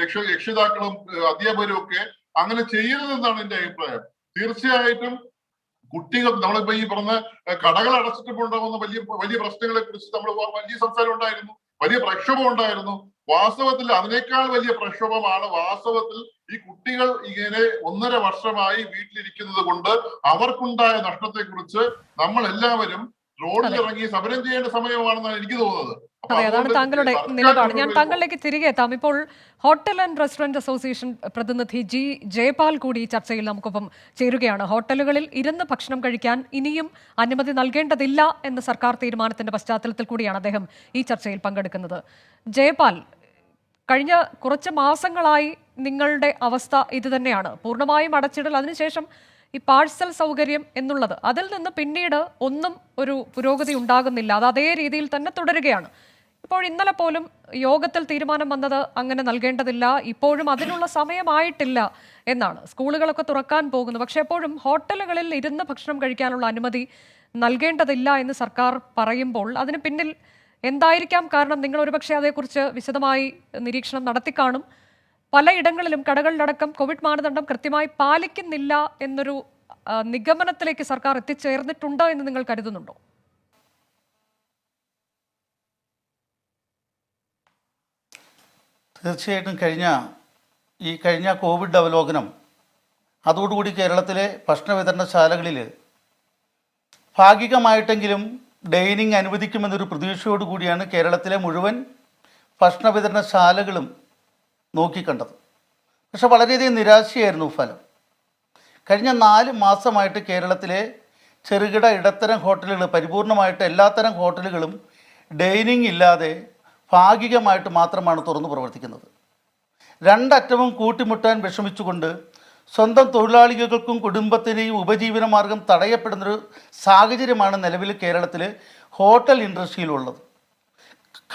E: രക്ഷിതാക്കളും അധ്യാപകരും ഒക്കെ അങ്ങനെ ചെയ്യരുതെന്നാണ് എന്റെ അഭിപ്രായം. തീർച്ചയായിട്ടും കുട്ടികൾ, നമ്മളിപ്പോ ഈ പറഞ്ഞ കടകൾ അടച്ചിട്ടുണ്ടാകുന്ന വലിയ വലിയ പ്രശ്നങ്ങളെ കുറിച്ച് നമ്മൾ വലിയ സംസാരം ഉണ്ടായിരുന്നു, വലിയ പ്രക്ഷോഭം ഉണ്ടായിരുന്നു. വാസ്തവത്തിൽ അതിനേക്കാൾ വലിയ പ്രക്ഷോഭമാണ് വാസ്തവത്തിൽ ഈ കുട്ടികൾ ഇങ്ങനെ 1.5 വർഷമായി വീട്ടിലിരിക്കുന്നത് കൊണ്ട് അവർക്കുണ്ടായ നഷ്ടത്തെക്കുറിച്ച് നമ്മൾ എല്ലാവരും റോഡിൽ ഇറങ്ങി സമരം ചെയ്യേണ്ട സമയമാണെന്നാണ് എനിക്ക് തോന്നുന്നത്. അപ്പൊ
A: അതെ, അതാണ്
E: അതുകൊണ്ട്
A: താങ്കളുടെ
E: സർക്കാർ
A: നിലപാട്. ഞാൻ
E: ഒരു
A: താങ്കളിലേക്ക് തിരികെ എത്താം. ഇപ്പോൾ ഹോട്ടൽ ആൻഡ് റെസ്റ്റോറന്റ് അസോസിയേഷൻ പ്രതിനിധി ജി ജയപാൽ കൂടി ഈ ചർച്ചയിൽ നമുക്കൊപ്പം ചേരുകയാണ്. ഹോട്ടലുകളിൽ ഇരുന്ന് ഭക്ഷണം കഴിക്കാൻ ഇനിയും അനുമതി നൽകേണ്ടതില്ല എന്ന സർക്കാർ തീരുമാനത്തിന്റെ പശ്ചാത്തലത്തിൽ കൂടിയാണ് അദ്ദേഹം ഈ ചർച്ചയിൽ പങ്കെടുക്കുന്നത്. ജയപാൽ, കഴിഞ്ഞ കുറച്ച് മാസങ്ങളായി നിങ്ങളുടെ അവസ്ഥ ഇത് തന്നെയാണ്. പൂർണ്ണമായും അടച്ചിടൽ, അതിനുശേഷം ഈ പാഴ്സൽ സൗകര്യം എന്നുള്ളത്, അതിൽ നിന്ന് പിന്നീട് ഒന്നും ഒരു പുരോഗതി ഉണ്ടാകുന്നില്ല. അത് അതേ രീതിയിൽ തന്നെ തുടരുകയാണ്. ഇപ്പോൾ ഇന്നലെ പോലും യോഗത്തിൽ തീരുമാനം വന്നത് അങ്ങനെ നൽകേണ്ടതില്ല, ഇപ്പോഴും അതിനുള്ള സമയമായിട്ടില്ല എന്നാണ്. സ്കൂളുകളൊക്കെ തുറക്കാൻ പോകുന്നു, പക്ഷേ എപ്പോഴും ഹോട്ടലുകളിൽ ഇരുന്ന് ഭക്ഷണം കഴിക്കാനുള്ള അനുമതി നൽകേണ്ടതില്ല എന്ന് സർക്കാർ പറയുമ്പോൾ അതിന് പിന്നിൽ എന്തായിരിക്കാം കാരണം? നിങ്ങൾ ഒരുപക്ഷെ അതേക്കുറിച്ച് വിശദമായി നിരീക്ഷണം നടത്തിക്കാണും. പലയിടങ്ങളിലും കടകളിലടക്കം കോവിഡ് മാനദണ്ഡം കൃത്യമായി പാലിക്കുന്നില്ല എന്നൊരു നിഗമനത്തിലേക്ക് സർക്കാർ എത്തിച്ചേർന്നിട്ടുണ്ടോ എന്ന് നിങ്ങൾ കരുതുന്നുണ്ടോ?
F: തീർച്ചയായിട്ടും കഴിഞ്ഞ കോവിഡ് അവലോകനം, അതോടുകൂടി കേരളത്തിലെ ഭക്ഷണ വിതരണശാലകളിൽ ഭാഗികമായിട്ടെങ്കിലും ഡൈനിങ് അനുവദിക്കുമെന്നൊരു പ്രതീക്ഷയോടുകൂടിയാണ് കേരളത്തിലെ മുഴുവൻ ഭക്ഷണ വിതരണശാലകളും നോക്കിക്കണ്ടത്. പക്ഷെ വളരെയധികം നിരാശയായിരുന്നു ഫലം. കഴിഞ്ഞ 4 മാസമായിട്ട് കേരളത്തിലെ ചെറുകിട ഇടത്തരം ഹോട്ടലുകൾ, പരിപൂർണമായിട്ട് എല്ലാത്തരം ഹോട്ടലുകളും ഡൈനിങ് ഇല്ലാതെ ഭാഗികമായിട്ട് മാത്രമാണ് തുറന്നു പ്രവർത്തിക്കുന്നത്. രണ്ടറ്റവും കൂട്ടിമുട്ടാൻ വിഷമിച്ചുകൊണ്ട് സ്വന്തം തൊഴിലാളികൾക്കും കുടുംബത്തിനെയും ഉപജീവനമാർഗം തടയപ്പെടുന്നൊരു സാഹചര്യമാണ് നിലവിൽ കേരളത്തിൽ ഹോട്ടൽ ഇൻഡസ്ട്രിയിലുള്ളത്.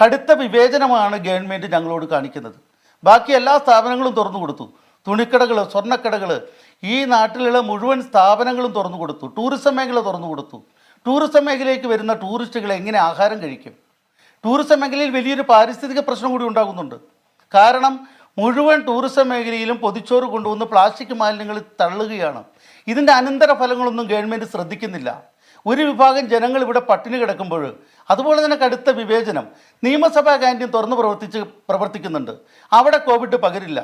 F: കടുത്ത വിവേചനമാണ് ഗവൺമെൻറ് ഞങ്ങളോട് കാണിക്കുന്നത്. ബാക്കി എല്ലാ സ്ഥാപനങ്ങളും തുറന്നു കൊടുത്തു. തുണിക്കടകൾ, സ്വർണ്ണക്കടകൾ, ഈ നാട്ടിലുള്ള മുഴുവൻ സ്ഥാപനങ്ങളും തുറന്നു കൊടുത്തു. ടൂറിസം മേഖല തുറന്നു കൊടുത്തു. ടൂറിസം മേഖലയിലേക്ക് വരുന്ന ടൂറിസ്റ്റുകൾ എങ്ങനെ ആഹാരം കഴിക്കും? ടൂറിസം മേഖലയിൽ വലിയൊരു പാരിസ്ഥിതിക പ്രശ്നം കൂടി ഉണ്ടാകുന്നുണ്ട്. കാരണം മുഴുവൻ ടൂറിസം മേഖലയിലും പൊതിച്ചോറ് കൊണ്ടുവന്ന് പ്ലാസ്റ്റിക് മാലിന്യങ്ങൾ തള്ളുകയാണ്. ഇതിൻ്റെ അനന്തര ഫലങ്ങളൊന്നും ഗവൺമെൻറ് ശ്രദ്ധിക്കുന്നില്ല. ഒരു വിഭാഗം ജനങ്ങൾ ഇവിടെ പട്ടിണി കിടക്കുമ്പോൾ, അതുപോലെ തന്നെ കടുത്ത വിവേചനം. നിയമസഭാ ക്യാൻറ്റീൻ തുറന്ന് പ്രവർത്തിക്കുന്നുണ്ട്, അവിടെ കോവിഡ് പകരില്ല.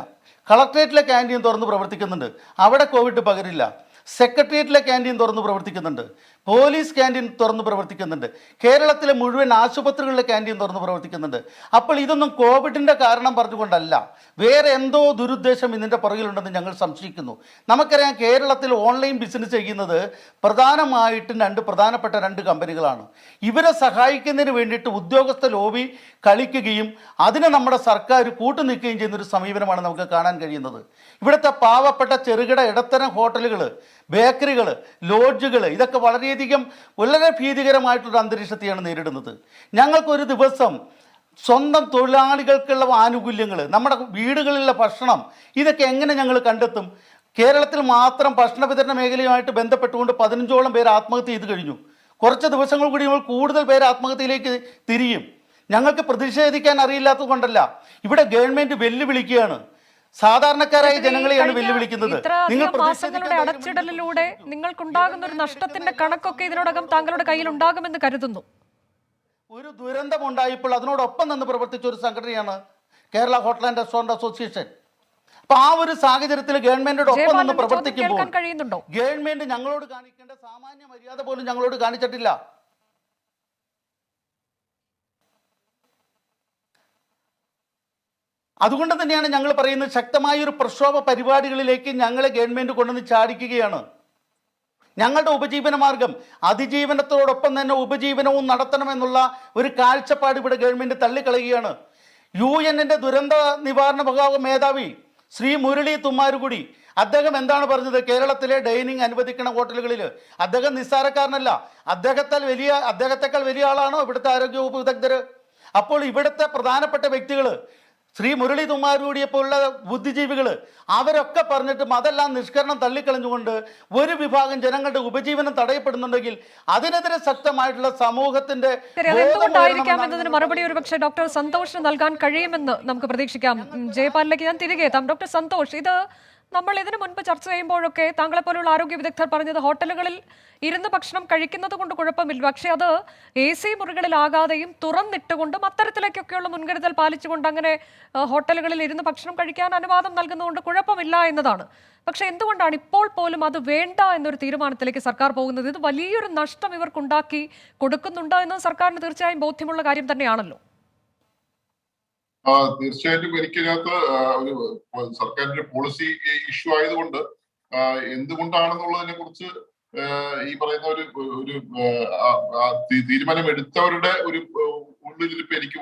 F: കളക്ട്രേറ്റിലെ ക്യാൻറ്റീൻ തുറന്ന് പ്രവർത്തിക്കുന്നുണ്ട്, അവിടെ കോവിഡ് പകരില്ല. സെക്രട്ടേറിയറ്റിലെ ക്യാൻറ്റീൻ തുറന്ന് പ്രവർത്തിക്കുന്നുണ്ട്, പോലീസ് ക്യാൻറ്റീൻ തുറന്ന് പ്രവർത്തിക്കുന്നുണ്ട്, കേരളത്തിലെ മുഴുവൻ ആശുപത്രികളിലെ ക്യാൻറ്റീൻ തുറന്ന് പ്രവർത്തിക്കുന്നുണ്ട്. അപ്പോൾ ഇതൊന്നും കോവിഡിൻ്റെ കാരണം പറഞ്ഞുകൊണ്ടല്ല, വേറെ എന്തോ ദുരുദ്ദേശം ഇതിൻ്റെ പുറകിലുണ്ടെന്ന് ഞങ്ങൾ സംശയിക്കുന്നു. നമുക്കറിയാം, കേരളത്തിൽ ഓൺലൈൻ ബിസിനസ് ചെയ്യുന്നത് പ്രധാനമായിട്ടും പ്രധാനപ്പെട്ട 2 കമ്പനികളാണ്. ഇവരെ സഹായിക്കുന്നതിന് വേണ്ടിയിട്ട് ഉദ്യോഗസ്ഥ ലോബി കളിക്കുകയും അതിന് നമ്മുടെ സർക്കാർ കൂട്ടുനിൽക്കുകയും ചെയ്യുന്നൊരു സമീപനമാണ് നമുക്ക് കാണാൻ കഴിയുന്നത്. ഇവിടുത്തെ പാവപ്പെട്ട ചെറുകിട ഇടത്തരം ഹോട്ടലുകൾ, ബേക്കറികൾ, ലോഡ്ജുകൾ, ഇതൊക്കെ വളരെ ഭീതികരമായിട്ടുള്ള അന്തരീക്ഷത്തെയാണ് നേരിടുന്നത്. ഞങ്ങൾക്കൊരു ദിവസം സ്വന്തം തൊഴിലാളികൾക്കുള്ള ആനുകൂല്യങ്ങൾ, നമ്മുടെ വീടുകളിലുള്ള ഭക്ഷണം, ഇതൊക്കെ എങ്ങനെ ഞങ്ങൾ കണ്ടെത്തും? കേരളത്തിൽ മാത്രം ഭക്ഷണ വിതരണ മേഖലയുമായിട്ട് ബന്ധപ്പെട്ടുകൊണ്ട് 15ഓളം പേര് ആത്മഹത്യ ചെയ്ത് കഴിഞ്ഞു. കുറച്ച് ദിവസങ്ങൾ കൂടി കൂടുതൽ പേര് ആത്മഹത്യയിലേക്ക് തിരിയും. ഞങ്ങൾക്ക് പ്രതിഷേധിക്കാൻ അറിയില്ലാത്തത് കൊണ്ടല്ല, ഇവിടെ ഗവൺമെൻറ് വെല്ലുവിളിക്കുകയാണ്. സാധാരണക്കാരായ ജനങ്ങളെയാണ് വെല്ലുവിളിക്കുന്നത്.
A: മാസങ്ങളുടെ അടച്ചിടലിലൂടെ നിങ്ങൾക്കുണ്ടാകുന്ന ഒരു നഷ്ടത്തിന്റെ കണക്കൊക്കെ ഇതിനോടകം താങ്കളുടെ കയ്യിൽ ഉണ്ടാകുമെന്ന് കരുതുന്നു.
F: ഒരു ദുരന്തം ഉണ്ടായപ്പോൾ അതിനോടൊപ്പം നിന്ന് പ്രവർത്തിച്ച ഒരു സംഘടനയാണ് Kerala hotel and restaurant association. അപ്പൊ ആ ഒരു സാഹചര്യത്തിൽ ഗവൺമെന്റിന്റെ ഒപ്പം നിന്ന് പ്രവർത്തിക്കുമ്പോൾ ഗവൺമെന്റ് ഞങ്ങളോട് കാണിക്കേണ്ട സാമാന്യ മര്യാദ പോലും ഞങ്ങളോട് കാണിച്ചിട്ടില്ല. അതുകൊണ്ട് തന്നെയാണ് ഞങ്ങൾ പറയുന്നത്, ശക്തമായൊരു പ്രക്ഷോഭ പരിപാടികളിലേക്ക് ഞങ്ങളെ ഗവൺമെൻറ് കൊണ്ടുവന്ന് ചാടിക്കുകയാണ്. ഞങ്ങളുടെ ഉപജീവന മാർഗം അതിജീവനത്തോടൊപ്പം തന്നെ ഉപജീവനവും നടത്തണമെന്നുള്ള ഒരു കാഴ്ചപ്പാട് ഇവിടെ ഗവൺമെൻറ് തള്ളിക്കളയുകയാണ്. UN-ന്റെ ദുരന്ത നിവാരണ വിഭാഗം മേധാവി ശ്രീ മുരളി തുമ്മാരുകുടി, അദ്ദേഹം എന്താണ് പറഞ്ഞത്? കേരളത്തിലെ ഡൈനിങ് അനുവദിക്കുന്ന ഹോട്ടലുകളിൽ അദ്ദേഹം നിസ്സാരക്കാരനല്ല. അദ്ദേഹത്തെക്കാൾ വലിയ ആളാണോ ഇവിടുത്തെ ആരോഗ്യവകുപ്പ് വിദഗ്ധർ? അപ്പോൾ ഇവിടുത്തെ പ്രധാനപ്പെട്ട വ്യക്തികൾ, ശ്രീ മുരളി തുമ്മാരുകൂടിയെ പോലുള്ള ബുദ്ധിജീവികൾ, അവരൊക്കെ പറഞ്ഞിട്ടും അതെല്ലാം നിഷ്കരണം തള്ളിക്കളഞ്ഞുകൊണ്ട് ഒരു വിഭാഗം ജനങ്ങളുടെ ഉപജീവനം തടയപ്പെടുന്നുണ്ടെങ്കിൽ അതിനെതിരെ ശക്തമായിട്ടുള്ള സമൂഹത്തിന്റെ
A: എന്തുകൊണ്ടായിരിക്കാമെന്നതിന് മറുപടി ഒരുപക്ഷെ ഡോക്ടർ സന്തോഷിന് നൽകാൻ കഴിയുമെന്ന് നമുക്ക് പ്രതീക്ഷിക്കാം. ജയപാലിലേക്ക് ഞാൻ തിരികെ എത്താം. ഡോക്ടർ സന്തോഷ്, ഇത് നമ്മൾ ഇതിനു മുൻപ് ചർച്ച ചെയ്യുമ്പോഴൊക്കെ താങ്കളെപ്പോലുള്ള ആരോഗ്യ വിദഗ്ധർ പറഞ്ഞത് ഹോട്ടലുകളിൽ ഇരുന്ന് ഭക്ഷണം കഴിക്കുന്നത് കൊണ്ട് കുഴപ്പമില്ല, പക്ഷെ അത് AC മുറികളിലാകാതെയും തുറന്നിട്ടുകൊണ്ടും അത്തരത്തിലേക്കൊക്കെയുള്ള മുൻകരുതൽ പാലിച്ചുകൊണ്ട് അങ്ങനെ ഹോട്ടലുകളിൽ ഇരുന്ന് ഭക്ഷണം കഴിക്കാൻ അനുവാദം നൽകുന്നതുകൊണ്ട് കുഴപ്പമില്ല എന്നതാണ്. പക്ഷെ എന്തുകൊണ്ടാണ് ഇപ്പോൾ പോലും അത് വേണ്ട എന്നൊരു തീരുമാനത്തിലേക്ക് സർക്കാർ പോകുന്നത്? ഇത് വലിയൊരു നഷ്ടം ഇവർക്കുണ്ടാക്കി കൊടുക്കുന്നുണ്ടോ എന്നത് സർക്കാരിന് തീർച്ചയായും ബോധ്യമുള്ള കാര്യം തന്നെയാണല്ലോ.
E: തീർച്ചയായിട്ടും എനിക്കതിനകത്ത് ഒരു സർക്കാരിന്റെ പോളിസി ഇഷ്യൂ ആയതുകൊണ്ട് എന്തുകൊണ്ടാണെന്നുള്ളതിനെ കുറിച്ച് ഈ പറയുന്ന ഒരു തീരുമാനം എടുത്തവരുടെ ഒരു ഉള്ളിലിരിപ്പ് എനിക്ക്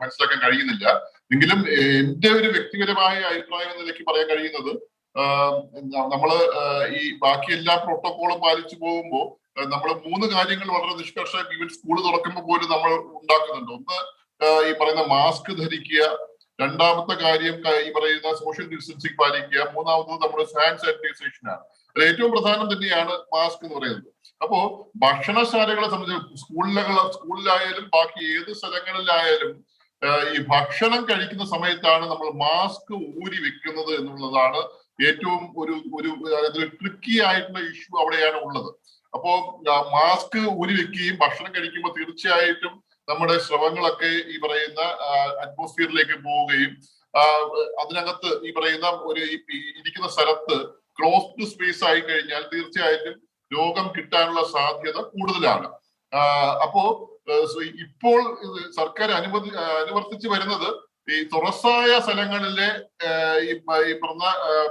E: മനസ്സിലാക്കാൻ കഴിയുന്നില്ല. എങ്കിലും എന്റെ ഒരു വ്യക്തിപരമായ അഭിപ്രായം എന്ന നിലയ്ക്ക് പറയാൻ കഴിയുന്നത്, നമ്മള് ഈ ബാക്കി എല്ലാ പ്രോട്ടോകോളും പാലിച്ചു പോകുമ്പോൾ നമ്മൾ 3 കാര്യങ്ങൾ വളരെ നിഷ്കർഷമായി ഈവൻ സ്കൂൾ തുറക്കുമ്പോൾ പോലും നമ്മൾ ഉണ്ടാക്കുന്നുണ്ട്. ഒന്ന്, ഈ പറയുന്ന മാസ്ക് ധരിക്കുക. രണ്ടാമത്തെ കാര്യം ഈ പറയുന്ന സോഷ്യൽ ഡിസ്റ്റൻസിങ് പാലിക്കുക. മൂന്നാമത്തത് നമ്മുടെ ഹാൻഡ് സാനിറ്റൈസേഷൻ ആണ്. അത് ഏറ്റവും പ്രധാനം തന്നെയാണ് മാസ്ക് എന്ന് പറയുന്നത്. അപ്പോ ഭക്ഷണശാലകളെ സംബന്ധിച്ച് സ്കൂളിലായാലും ബാക്കി ഏത് സ്ഥലങ്ങളിലായാലും ഈ ഭക്ഷണം കഴിക്കുന്ന സമയത്താണ് നമ്മൾ മാസ്ക് ഊരി വെക്കുന്നത് എന്നുള്ളതാണ് ഏറ്റവും ഒരു ട്രിക്കി ആയിട്ടുള്ള ഇഷ്യൂ അവിടെയാണ് ഉള്ളത്. അപ്പോ മാസ്ക് ഊരി വെക്കുകയും ഭക്ഷണം കഴിക്കുമ്പോൾ തീർച്ചയായിട്ടും നമ്മുടെ ശ്രവങ്ങളൊക്കെ ഈ പറയുന്ന അറ്റ്മോസ്ഫിയറിലേക്ക് പോവുകയും അതിനകത്ത് ഈ പറയുന്ന ഇരിക്കുന്ന സ്ഥലത്ത് ക്ലോസ്ഡ് സ്പേസ് ആയി കഴിഞ്ഞാൽ തീർച്ചയായിട്ടും രോഗം കിട്ടാനുള്ള സാധ്യത കൂടുതലാണ്. അപ്പോ ഇപ്പോൾ സർക്കാർ അനുവർത്തിച്ചു വരുന്നത് ഈ തുറസായ സ്ഥലങ്ങളിലെ ഈ പറഞ്ഞ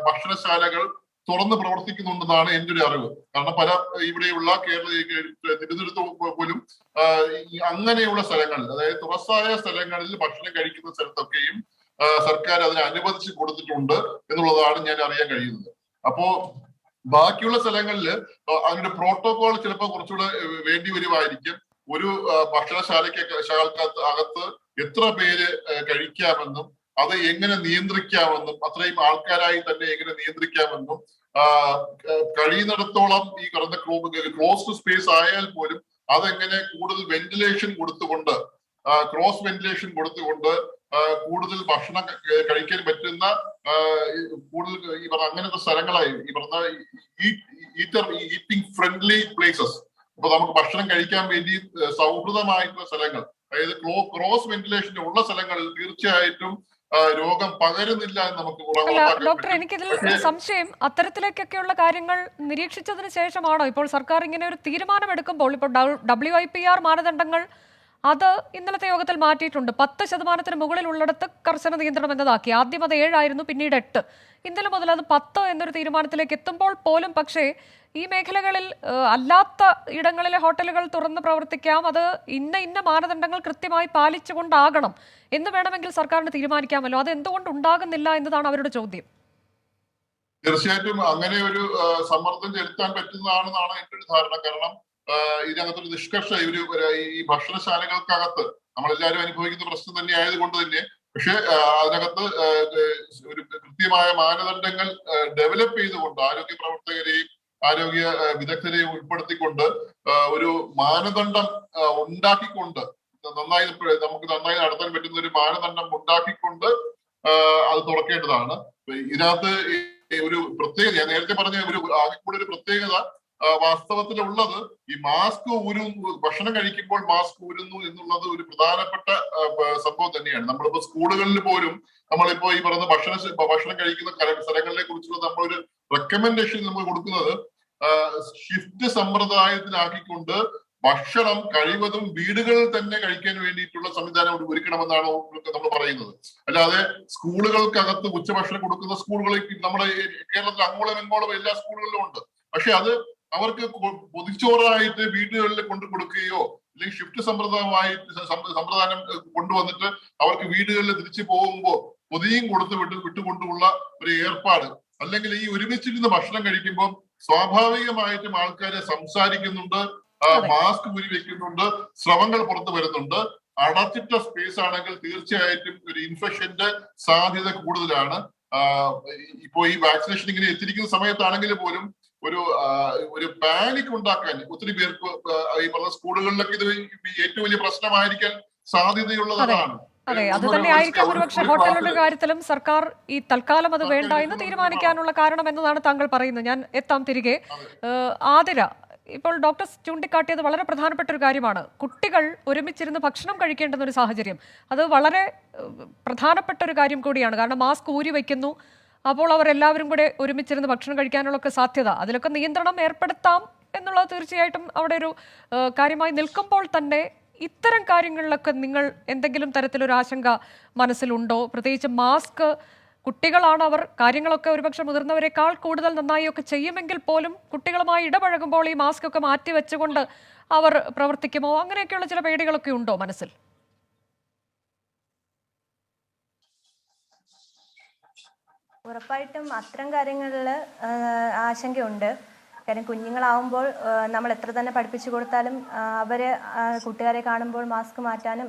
E: ഭക്ഷണശാലകൾ തുറന്ന് പ്രവർത്തിക്കുന്നുണ്ടെന്നാണ് എൻ്റെ ഒരു അറിവ്. കാരണം പല ഇവിടെയുള്ള തിരുവനന്തപുരത്ത് പോലും അങ്ങനെയുള്ള സ്ഥലങ്ങളിൽ, അതായത് തുറസായ സ്ഥലങ്ങളിൽ ഭക്ഷണം കഴിക്കുന്ന സ്ഥലത്തൊക്കെയും സർക്കാർ അതിനെ അനുവദിച്ച് കൊടുത്തിട്ടുണ്ട് എന്നുള്ളതാണ് ഞാൻ അറിയാൻ കഴിയുന്നത്. അപ്പോ ബാക്കിയുള്ള സ്ഥലങ്ങളിൽ അതിന്റെ പ്രോട്ടോകോൾ ചിലപ്പോൾ കുറച്ചുകൂടെ വേണ്ടി വരുമായിരിക്കും. ഒരു ഭക്ഷണശാലക്കകത്ത് എത്ര പേര് കഴിക്കാമെന്നും അത് എങ്ങനെ നിയന്ത്രിക്കാമെന്നും അത്രയും ആൾക്കാരായി തന്നെ എങ്ങനെ നിയന്ത്രിക്കാമെന്നും കഴിയുന്നിടത്തോളം ഈ പറഞ്ഞ ക്ലോസ്ഡ് സ്പേസ് ആയാൽ പോലും അതെങ്ങനെ കൂടുതൽ വെന്റിലേഷൻ കൊടുത്തുകൊണ്ട്, ക്രോസ് വെന്റിലേഷൻ കൊടുത്തുകൊണ്ട് കൂടുതൽ ഭക്ഷണം കഴിക്കാൻ പറ്റുന്ന കൂടുതൽ ഈ പറഞ്ഞ അങ്ങനത്തെ സ്ഥലങ്ങളായി ഈ പറഞ്ഞ ഈറ്റിംഗ് ഫ്രണ്ട്ലി പ്ലേസസ്. അപ്പൊ നമുക്ക് ഭക്ഷണം കഴിക്കാൻ വേണ്ടി സൗഹൃദമായിട്ടുള്ള സ്ഥലങ്ങൾ, അതായത് ക്രോസ് വെന്റിലേഷൻ ഉള്ള സ്ഥലങ്ങളിൽ തീർച്ചയായിട്ടും രോഗം പകരുന്നില്ല എന്ന് നമുക്ക്
A: ഡോക്ടർ, എനിക്കിതിൽ സംശയം, അത്തരത്തിലേക്കൊക്കെയുള്ള കാര്യങ്ങൾ നിരീക്ഷിച്ചതിന് ശേഷമാണോ ഇപ്പോൾ സർക്കാർ ഇങ്ങനെ ഒരു തീരുമാനം എടുക്കുമ്പോൾ, ഇപ്പോൾ WIPR മാനദണ്ഡങ്ങൾ അത് ഇന്നലത്തെ യോഗത്തിൽ മാറ്റിയിട്ടുണ്ട്. 10% മുകളിലുള്ളിടത്ത് കർശന നിയന്ത്രണം എന്നതാക്കി. ആദ്യം അത് 7 ആയിരുന്നു, പിന്നീട് 8. ഇന്നലെ മുതൽ അത് 10 എന്നൊരു തീരുമാനത്തിലേക്ക് എത്തുമ്പോൾ പോലും പക്ഷേ ഈ മേഖലകളിൽ അല്ലാത്ത ഇടങ്ങളിലെ ഹോട്ടലുകൾ തുറന്ന് പ്രവർത്തിക്കാം, അത് ഇന്ന മാനദണ്ഡങ്ങൾ കൃത്യമായി പാലിച്ചുകൊണ്ടാകണം എന്ന് വേണമെങ്കിൽ സർക്കാരിന് തീരുമാനിക്കാമല്ലോ. അത് എന്തുകൊണ്ട് ഉണ്ടാകുന്നില്ല എന്നതാണ് അവരുടെ ചോദ്യം.
E: തീർച്ചയായിട്ടും അങ്ങനെ ഒരു സമ്മർദ്ദം ചെലുത്താൻ പറ്റുന്നതാണെന്നാണ് എൻ്റെ ഒരു ധാരണ. കാരണം ഇതിനകത്തൊരു നിഷ്കർഷ ഈ ഭക്ഷണശാലകൾക്കകത്ത് നമ്മളെല്ലാവരും അനുഭവിക്കുന്ന പ്രശ്നം തന്നെ ആയതുകൊണ്ട് തന്നെ, പക്ഷെ അതിനകത്ത് ഒരു കൃത്യമായ മാനദണ്ഡങ്ങൾ ഡെവലപ്പ് ചെയ്തുകൊണ്ട് ആരോഗ്യ പ്രവർത്തകരെയും ആരോഗ്യ വിദഗ്ധരെയും ഉൾപ്പെടുത്തിക്കൊണ്ട് ഒരു മാനദണ്ഡം ഉണ്ടാക്കിക്കൊണ്ട് നമുക്ക് നന്നായി നടത്താൻ പറ്റുന്ന ഒരു മാനദണ്ഡം ഉണ്ടാക്കിക്കൊണ്ട് അത് തുറക്കേണ്ടതാണ്. ഇതിനകത്ത് ഒരു പ്രത്യേകത, ഞാൻ നേരത്തെ പറഞ്ഞ ആകെക്കൂടെ ഒരു പ്രത്യേകത വാസ്തവത്തിലുള്ളത് ഈ മാസ്ക് ഭക്ഷണം കഴിക്കുമ്പോൾ മാസ്ക് ഊരുന്നു എന്നുള്ളത് ഒരു പ്രധാനപ്പെട്ട സംഭവം തന്നെയാണ്. നമ്മളിപ്പോ സ്കൂളുകളിൽ പോലും നമ്മളിപ്പോ ഈ പറയുന്ന ഭക്ഷണം കഴിക്കുന്ന സ്ഥലങ്ങളെ കുറിച്ചുള്ള നമ്മളൊരു റെക്കമെൻഡേഷൻ നമ്മൾ കൊടുക്കുന്നത് ഷിഫ്റ്റ് സമ്പ്രദായത്തിലാക്കിക്കൊണ്ട് ഭക്ഷണം കഴിവതും വീടുകളിൽ തന്നെ കഴിക്കാൻ വേണ്ടിയിട്ടുള്ള സംവിധാനം ഒരുക്കണമെന്നാണ് നമ്മൾ പറയുന്നത്. അല്ലാതെ സ്കൂളുകൾക്കകത്ത് ഉച്ചഭക്ഷണം കൊടുക്കുന്ന സ്കൂളുകളിൽ നമ്മുടെ കേരളത്തിൽ അങ്ങോളം ഇങ്ങോളം എല്ലാ സ്കൂളുകളിലും ഉണ്ട്. പക്ഷെ അത് അവർക്ക് പൊതിച്ചോറായിട്ട് വീടുകളിൽ കൊണ്ടു കൊടുക്കുകയോ അല്ലെങ്കിൽ ഷിഫ്റ്റ് സമ്പ്രദായം കൊണ്ടുവന്നിട്ട് അവർക്ക് വീടുകളിൽ തിരിച്ചു പോകുമ്പോൾ പൊതിയും കൊടുത്ത് വിട്ടുകൊണ്ടുള്ള ഒരു ഏർപ്പാട്, അല്ലെങ്കിൽ ഈ ഒരുമിച്ചിരുന്ന് ഭക്ഷണം കഴിക്കുമ്പോൾ സ്വാഭാവികമായിട്ടും ആൾക്കാരെ സംസാരിക്കുന്നുണ്ട്, മാസ്ക് ഊരി വെക്കുന്നുണ്ട്, സ്രവങ്ങൾ പുറത്തു വരുന്നുണ്ട്. അടച്ചിട്ട സ്പേസ് ആണെങ്കിൽ തീർച്ചയായിട്ടും ഒരു ഇൻഫെക്ഷന്റെ സാധ്യത കൂടുതലാണ്. ഇപ്പോ ഈ വാക്സിനേഷൻ ഇങ്ങനെ എത്തിയിരിക്കുന്ന സമയത്താണെങ്കിൽ പോലും ഒരു പാനിക് ഉണ്ടാക്കാൻ ഒത്തിരി പേർക്ക് ഈ പറഞ്ഞ സ്കൂളുകളിലൊക്കെ ഇത് ഏറ്റവും വലിയ പ്രശ്നമായിരിക്കാൻ സാധ്യതയുള്ളതാണ്.
A: അതെ, അത് തന്നെ ആയിരിക്കാം ഒരുപക്ഷെ ഹോട്ടലുകളുടെ കാര്യത്തിലും സർക്കാർ ഈ തൽക്കാലം അത് വേണ്ട എന്ന് തീരുമാനിക്കാനുള്ള കാരണം എന്നതാണ് താങ്കൾ പറയുന്നത്. ഞാൻ എത്താം തിരികെ. ആതിര, ഇപ്പോൾ ഡോക്ടർ ചൂണ്ടിക്കാട്ടിയത് വളരെ പ്രധാനപ്പെട്ട ഒരു കാര്യമാണ്. കുട്ടികൾ ഒരുമിച്ചിരുന്ന് ഭക്ഷണം കഴിക്കേണ്ടുന്ന ഒരു സാഹചര്യം, അത് വളരെ പ്രധാനപ്പെട്ട ഒരു കാര്യം കൂടിയാണ്. കാരണം മാസ്ക് ഊരി വയ്ക്കുന്നു, അപ്പോൾ അവരെല്ലാവരും കൂടെ ഒരുമിച്ചിരുന്ന് ഭക്ഷണം കഴിക്കാനുള്ളൊക്കെ സാധ്യത, അതിലൊക്കെ നിയന്ത്രണം ഏർപ്പെടുത്താം എന്നുള്ളത് തീർച്ചയായിട്ടും അവിടെ ഒരു കാര്യമായി നിൽക്കുമ്പോൾ തന്നെ ഇത്തരം കാര്യങ്ങളിലൊക്കെ നിങ്ങൾ എന്തെങ്കിലും തരത്തിലൊരു ആശങ്ക മനസ്സിലുണ്ടോ? പ്രത്യേകിച്ച് മാസ്ക്, കുട്ടികളാണ് അവർ, കാര്യങ്ങളൊക്കെ ഒരുപക്ഷെ മുതിർന്നവരെക്കാൾ കൂടുതൽ നന്നായി ഒക്കെ ചെയ്യുമെങ്കിൽ പോലും കുട്ടികളുമായി ഇടപഴകുമ്പോൾ ഈ മാസ്ക് ഒക്കെ മാറ്റി വെച്ചുകൊണ്ട് അവർ പ്രവർത്തിക്കുമോ? അങ്ങനെയൊക്കെയുള്ള ചില പേടികളൊക്കെ ഉണ്ടോ മനസ്സിൽ?
C: ഉറപ്പായിട്ടും അത്തരം കാര്യങ്ങളിൽ ആശങ്കയുണ്ട്. കാര്യം കുഞ്ഞുങ്ങളാവുമ്പോൾ നമ്മൾ എത്ര തന്നെ പഠിപ്പിച്ചു കൊടുത്താലും അവർ കൂട്ടുകാരെ കാണുമ്പോൾ മാസ്ക് മാറ്റാനും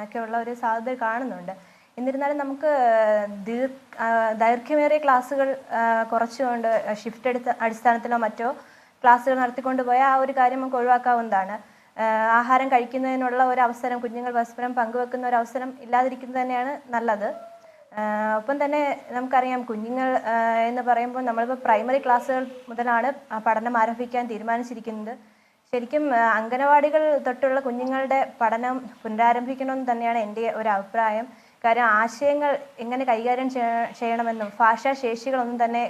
C: ഒക്കെയുള്ള ഒരു സാധ്യത കാണുന്നുണ്ട്. എന്നിരുന്നാലും നമുക്ക് ദൈർഘ്യമേറിയ ക്ലാസ്സുകൾ കുറച്ചുകൊണ്ട് ഷിഫ്റ്റ് അടിസ്ഥാനത്തിലോ മറ്റോ ക്ലാസ്സുകൾ നടത്തിക്കൊണ്ട് പോയാൽ ആ ഒരു കാര്യം നമുക്ക് ഒഴിവാക്കാവുന്നതാണ്. ആഹാരം കഴിക്കുന്നതിനുള്ള ഒരു അവസരം, കുഞ്ഞുങ്ങൾ പരസ്പരം പങ്കുവെക്കുന്ന ഒരു അവസരം ഇല്ലാതിരിക്കുന്നത് തന്നെയാണ് നല്ലത്. ഒപ്പം തന്നെ നമുക്കറിയാം, കുഞ്ഞുങ്ങൾ എന്ന് പറയുമ്പോൾ നമ്മളിപ്പോൾ പ്രൈമറി ക്ലാസ്സുകൾ മുതലാണ് പഠനം ആരംഭിക്കാൻ തീരുമാനിച്ചിരിക്കുന്നത്. ശരിക്കും അംഗനവാടികൾ തൊട്ടുള്ള കുഞ്ഞുങ്ങളുടെ പഠനം പുനരാരംഭിക്കണമെന്ന് തന്നെയാണ് എൻ്റെ ഒരു അഭിപ്രായം. കാര്യം ആശയങ്ങൾ എങ്ങനെ കൈകാര്യം ചെയ്യണമെന്നും ഭാഷാശേഷികളൊന്നും തന്നെ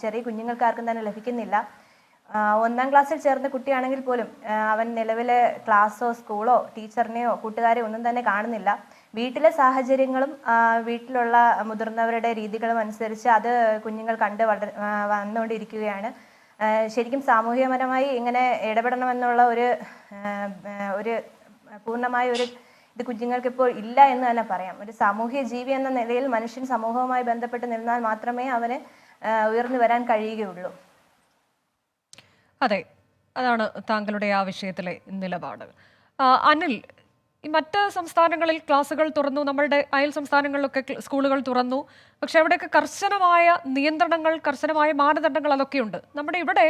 C: ചെറിയ കുഞ്ഞുങ്ങൾക്കാർക്കും തന്നെ ലഭിക്കുന്നില്ല. 1ാം ക്ലാസ്സിൽ ചേർന്ന കുട്ടിയാണെങ്കിൽ പോലും അവൻ നിലവിലെ ക്ലാസ്സോ സ്കൂളോ ടീച്ചറിനെയോ കൂട്ടുകാരെയോ ഒന്നും തന്നെ കാണുന്നില്ല. വീട്ടിലെ സാഹചര്യങ്ങളും വീട്ടിലുള്ള മുതിർന്നവരുടെ രീതികളും അനുസരിച്ച് അത് കുഞ്ഞുങ്ങൾ കണ്ട് വന്നുകൊണ്ടിരിക്കുകയാണ്. ശരിക്കും സാമൂഹികപരമായി ഇങ്ങനെ ഇടപെടണമെന്നുള്ള ഒരു പൂർണ്ണമായ ഒരു ഇത് കുഞ്ഞുങ്ങൾക്ക് ഇപ്പോൾ ഇല്ല എന്ന് തന്നെ പറയാം. ഒരു സാമൂഹ്യ ജീവി എന്ന നിലയിൽ മനുഷ്യൻ സമൂഹവുമായി ബന്ധപ്പെട്ട് നിന്നാൽ മാത്രമേ അവന് ഉയർന്നു വരാൻ കഴിയുകയുള്ളൂ.
A: അതെ, അതാണ് താങ്കളുടെ ആ വിഷയത്തിലെ നിലപാട്. അനിൽ, ഈ മറ്റ് സംസ്ഥാനങ്ങളിൽ ക്ലാസ്സുകൾ തുറന്നു, നമ്മളുടെ അയൽ സംസ്ഥാനങ്ങളിലൊക്കെ സ്കൂളുകൾ തുറന്നു, പക്ഷെ അവിടെയൊക്കെ കർശനമായ നിയന്ത്രണങ്ങൾ, കർശനമായ മാനദണ്ഡങ്ങൾ അതൊക്കെയുണ്ട്. നമ്മുടെ ഇവിടെ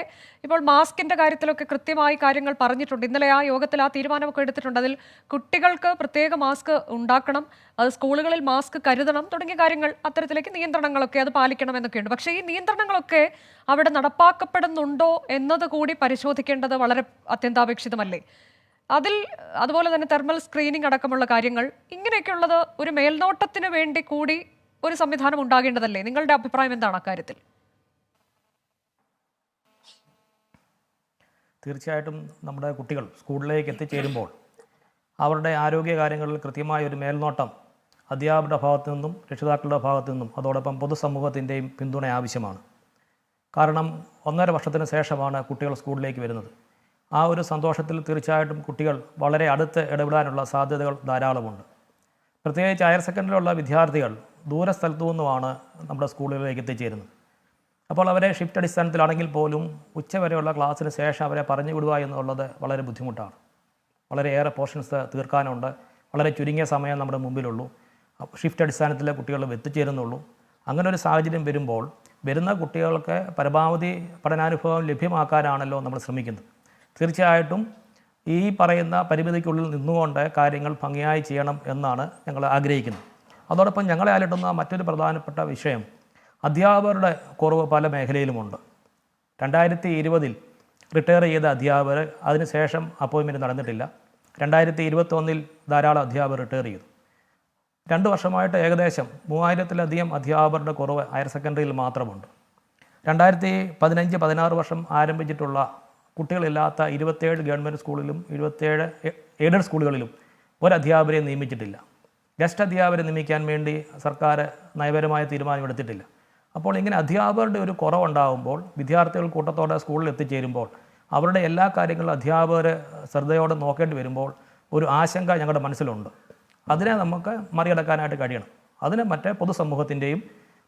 A: ഇപ്പോൾ മാസ്കിന്റെ കാര്യത്തിലൊക്കെ കൃത്യമായി കാര്യങ്ങൾ പറഞ്ഞിട്ടുണ്ട്. ഇന്നലെ ആ യോഗത്തിൽ ആ തീരുമാനമൊക്കെ എടുത്തിട്ടുണ്ട്. അതിൽ കുട്ടികൾക്ക് പ്രത്യേക മാസ്ക് ഉണ്ടാക്കണം, അത് സ്കൂളുകളിൽ മാസ്ക് കരുതണം തുടങ്ങിയ കാര്യങ്ങൾ, അത്തരത്തിലേക്ക് നിയന്ത്രണങ്ങളൊക്കെ അത് പാലിക്കണം എന്നൊക്കെയുണ്ട്. പക്ഷേ ഈ നിയന്ത്രണങ്ങളൊക്കെ അവിടെ നടപ്പാക്കപ്പെടുന്നുണ്ടോ എന്നത് കൂടി പരിശോധിക്കേണ്ടത് വളരെ അത്യന്താപേക്ഷിതമല്ലേ? അതുപോലെ തന്നെ തെർമൽ സ്ക്രീനിങ് അടക്കമുള്ള കാര്യങ്ങൾ, ഇങ്ങനെയൊക്കെയുള്ളത് ഒരു മേൽനോട്ടത്തിന് വേണ്ടി കൂടി ഒരു സംവിധാനം ഉണ്ടാകേണ്ടതല്ലേ? നിങ്ങളുടെ അഭിപ്രായം എന്താണ് അക്കാര്യത്തിൽ?
D: തീർച്ചയായിട്ടും നമ്മുടെ കുട്ടികൾ സ്കൂളിലേക്ക് എത്തിച്ചേരുമ്പോൾ അവരുടെ ആരോഗ്യ കാര്യങ്ങളിൽ കൃത്യമായ ഒരു മേൽനോട്ടം അധ്യാപകരുടെ ഭാഗത്തു നിന്നും രക്ഷിതാക്കളുടെ ഭാഗത്തു നിന്നും അതോടൊപ്പം പൊതുസമൂഹത്തിൻ്റെയും പിന്തുണ ആവശ്യമാണ്. കാരണം 1.5 വർഷത്തിന് ശേഷമാണ് കുട്ടികൾ സ്കൂളിലേക്ക് വരുന്നത്. ആ ഒരു സന്തോഷത്തിൽ തീർച്ചയായിട്ടും കുട്ടികൾ വളരെ അടുത്ത് ഇടപെടാനുള്ള സാധ്യതകൾ ധാരാളമുണ്ട്. പ്രത്യേകിച്ച് ഹയർ സെക്കൻഡറിയിലുള്ള വിദ്യാർത്ഥികൾ ദൂരസ്ഥലത്തു നിന്നുമാണ് നമ്മുടെ സ്കൂളുകളിലേക്ക് എത്തിച്ചേരുന്നത്. അപ്പോൾ അവരെ ഷിഫ്റ്റ് അടിസ്ഥാനത്തിലാണെങ്കിൽ പോലും ഉച്ചവരെയുള്ള ക്ലാസ്സിന് ശേഷം അവരെ പറഞ്ഞു വിടുക എന്നുള്ളത് വളരെ ബുദ്ധിമുട്ടാണ്. വളരെയേറെ പോർഷൻസ് തീർക്കാനുണ്ട്. വളരെ ചുരുങ്ങിയ സമയം നമ്മുടെ മുമ്പിലുള്ളൂ. ഷിഫ്റ്റ് അടിസ്ഥാനത്തിലെ കുട്ടികൾ എത്തിച്ചേരുന്നുള്ളൂ. അങ്ങനെ ഒരു സാഹചര്യം വരുമ്പോൾ വരുന്ന കുട്ടികൾക്ക് പരമാവധി പഠനാനുഭവം ലഭ്യമാക്കാനാണല്ലോ നമ്മൾ ശ്രമിക്കുന്നത്. തീർച്ചയായിട്ടും ഈ പറയുന്ന പരിമിതിക്കുള്ളിൽ നിന്നുകൊണ്ട് കാര്യങ്ങൾ ഭംഗിയായി ചെയ്യണം എന്നാണ് ഞങ്ങൾ ആഗ്രഹിക്കുന്നത്. അതോടൊപ്പം ഞങ്ങളെ അലട്ടുന്ന മറ്റൊരു പ്രധാനപ്പെട്ട വിഷയം അധ്യാപകരുടെ കുറവ് പല മേഖലയിലുമുണ്ട്. 2020 റിട്ടയർ ചെയ്ത അധ്യാപകർ അതിനുശേഷം അപ്പോയിൻമെൻറ്റ് നടന്നിട്ടില്ല. 2021 ധാരാളം അധ്യാപകർ റിട്ടയർ ചെയ്തു. 2 വർഷമായിട്ട് ഏകദേശം 3000-ലധികം അധ്യാപകരുടെ കുറവ് ഹയർ സെക്കൻഡറിയിൽ മാത്രമുണ്ട്. 2015-16 വർഷം ആരംഭിച്ചിട്ടുള്ള കുട്ടികളില്ലാത്ത 27 ഗവൺമെൻറ് സ്കൂളിലും 27 എയ്ഡഡ് സ്കൂളുകളിലും ഒരധ്യാപകരെ നിയമിച്ചിട്ടില്ല. ഗസ്റ്റ് അധ്യാപകരെ നിയമിക്കാൻ വേണ്ടി സർക്കാർ നയപരമായ തീരുമാനമെടുത്തിട്ടില്ല. അപ്പോൾ ഇങ്ങനെ അധ്യാപകരുടെ ഒരു കുറവുണ്ടാകുമ്പോൾ വിദ്യാർത്ഥികൾ കൂട്ടത്തോടെ സ്കൂളിൽ എത്തിച്ചേരുമ്പോൾ അവരുടെ എല്ലാ കാര്യങ്ങളും അധ്യാപകർ ശ്രദ്ധയോടെ നോക്കേണ്ടി വരുമ്പോൾ ഒരു ആശങ്ക ഞങ്ങളുടെ മനസ്സിലുണ്ട്. അതിനെ നമുക്ക് മറികടക്കാനായിട്ട് കഴിയണം. അതിന് മറ്റേ പൊതുസമൂഹത്തിൻ്റെയും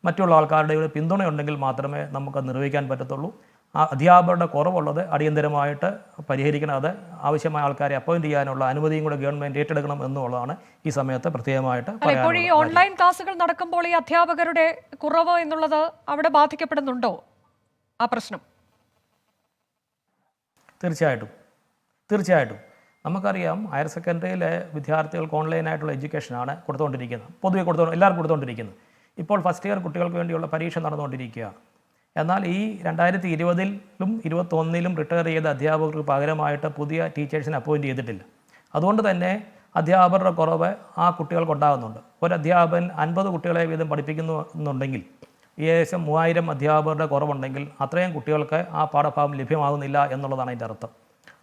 D: മറ്റുള്ള ആൾക്കാരുടെയും ഒരു പിന്തുണയുണ്ടെങ്കിൽ മാത്രമേ നമുക്കത് നിർവഹിക്കാൻ പറ്റത്തുള്ളൂ. ആ അധ്യാപകരുടെ കുറവുള്ളത് അടിയന്തരമായിട്ട് പരിഹരിക്കണം. അത് ആവശ്യമായ ആൾക്കാരെ അപ്പോയിന്റ് ചെയ്യാനുള്ള അനുമതിയും കൂടെ ഗവൺമെന്റ് ഏറ്റെടുക്കണം എന്നുള്ളതാണ് ഈ സമയത്ത് പ്രത്യേകമായിട്ട്
A: ഇപ്പോൾ ഈ ഓൺലൈൻ ക്ലാസുകൾ നടക്കുമ്പോൾ ഈ അധ്യാപകരുടെ കുറവ് എന്നുള്ളത് അവിടെ ബാധിക്കപ്പെടുന്നുണ്ടോ ആ പ്രശ്നം?
D: തീർച്ചയായിട്ടും നമുക്കറിയാം, ഹയർ സെക്കൻഡറിയിലെ വിദ്യാർത്ഥികൾക്ക് ഓൺലൈനായിട്ടുള്ള എഡ്യൂക്കേഷനാണ് കൊടുത്തുകൊണ്ടിരിക്കുന്നത്, പൊതുവെ എല്ലാവർക്കും കൊടുത്തുകൊണ്ടിരിക്കുന്നത്. ഇപ്പോൾ ഫസ്റ്റ് ഇയർ കുട്ടികൾക്ക് വേണ്ടിയുള്ള പരീക്ഷ നടന്നുകൊണ്ടിരിക്കുകയാണ്. എന്നാൽ ഈ 2020-ലും 2021-ലും റിട്ടയർ ചെയ്ത അധ്യാപകർക്ക് പകരമായിട്ട് പുതിയ ടീച്ചേഴ്സിനെ അപ്പോയിൻറ്റ് ചെയ്തിട്ടില്ല. അതുകൊണ്ട് തന്നെ അധ്യാപകരുടെ കുറവ് ആ കുട്ടികൾക്കുണ്ടാകുന്നുണ്ട്. ഒരു അധ്യാപകൻ 50 കുട്ടികളെ വീതം പഠിപ്പിക്കുന്നുണ്ടെങ്കിൽ ഏകദേശം 3000 അധ്യാപകരുടെ കുറവുണ്ടെങ്കിൽ അത്രയും കുട്ടികൾക്ക് ആ പാഠഭാഗം ലഭ്യമാകുന്നില്ല എന്നുള്ളതാണ് അതിൻ്റെ അർത്ഥം.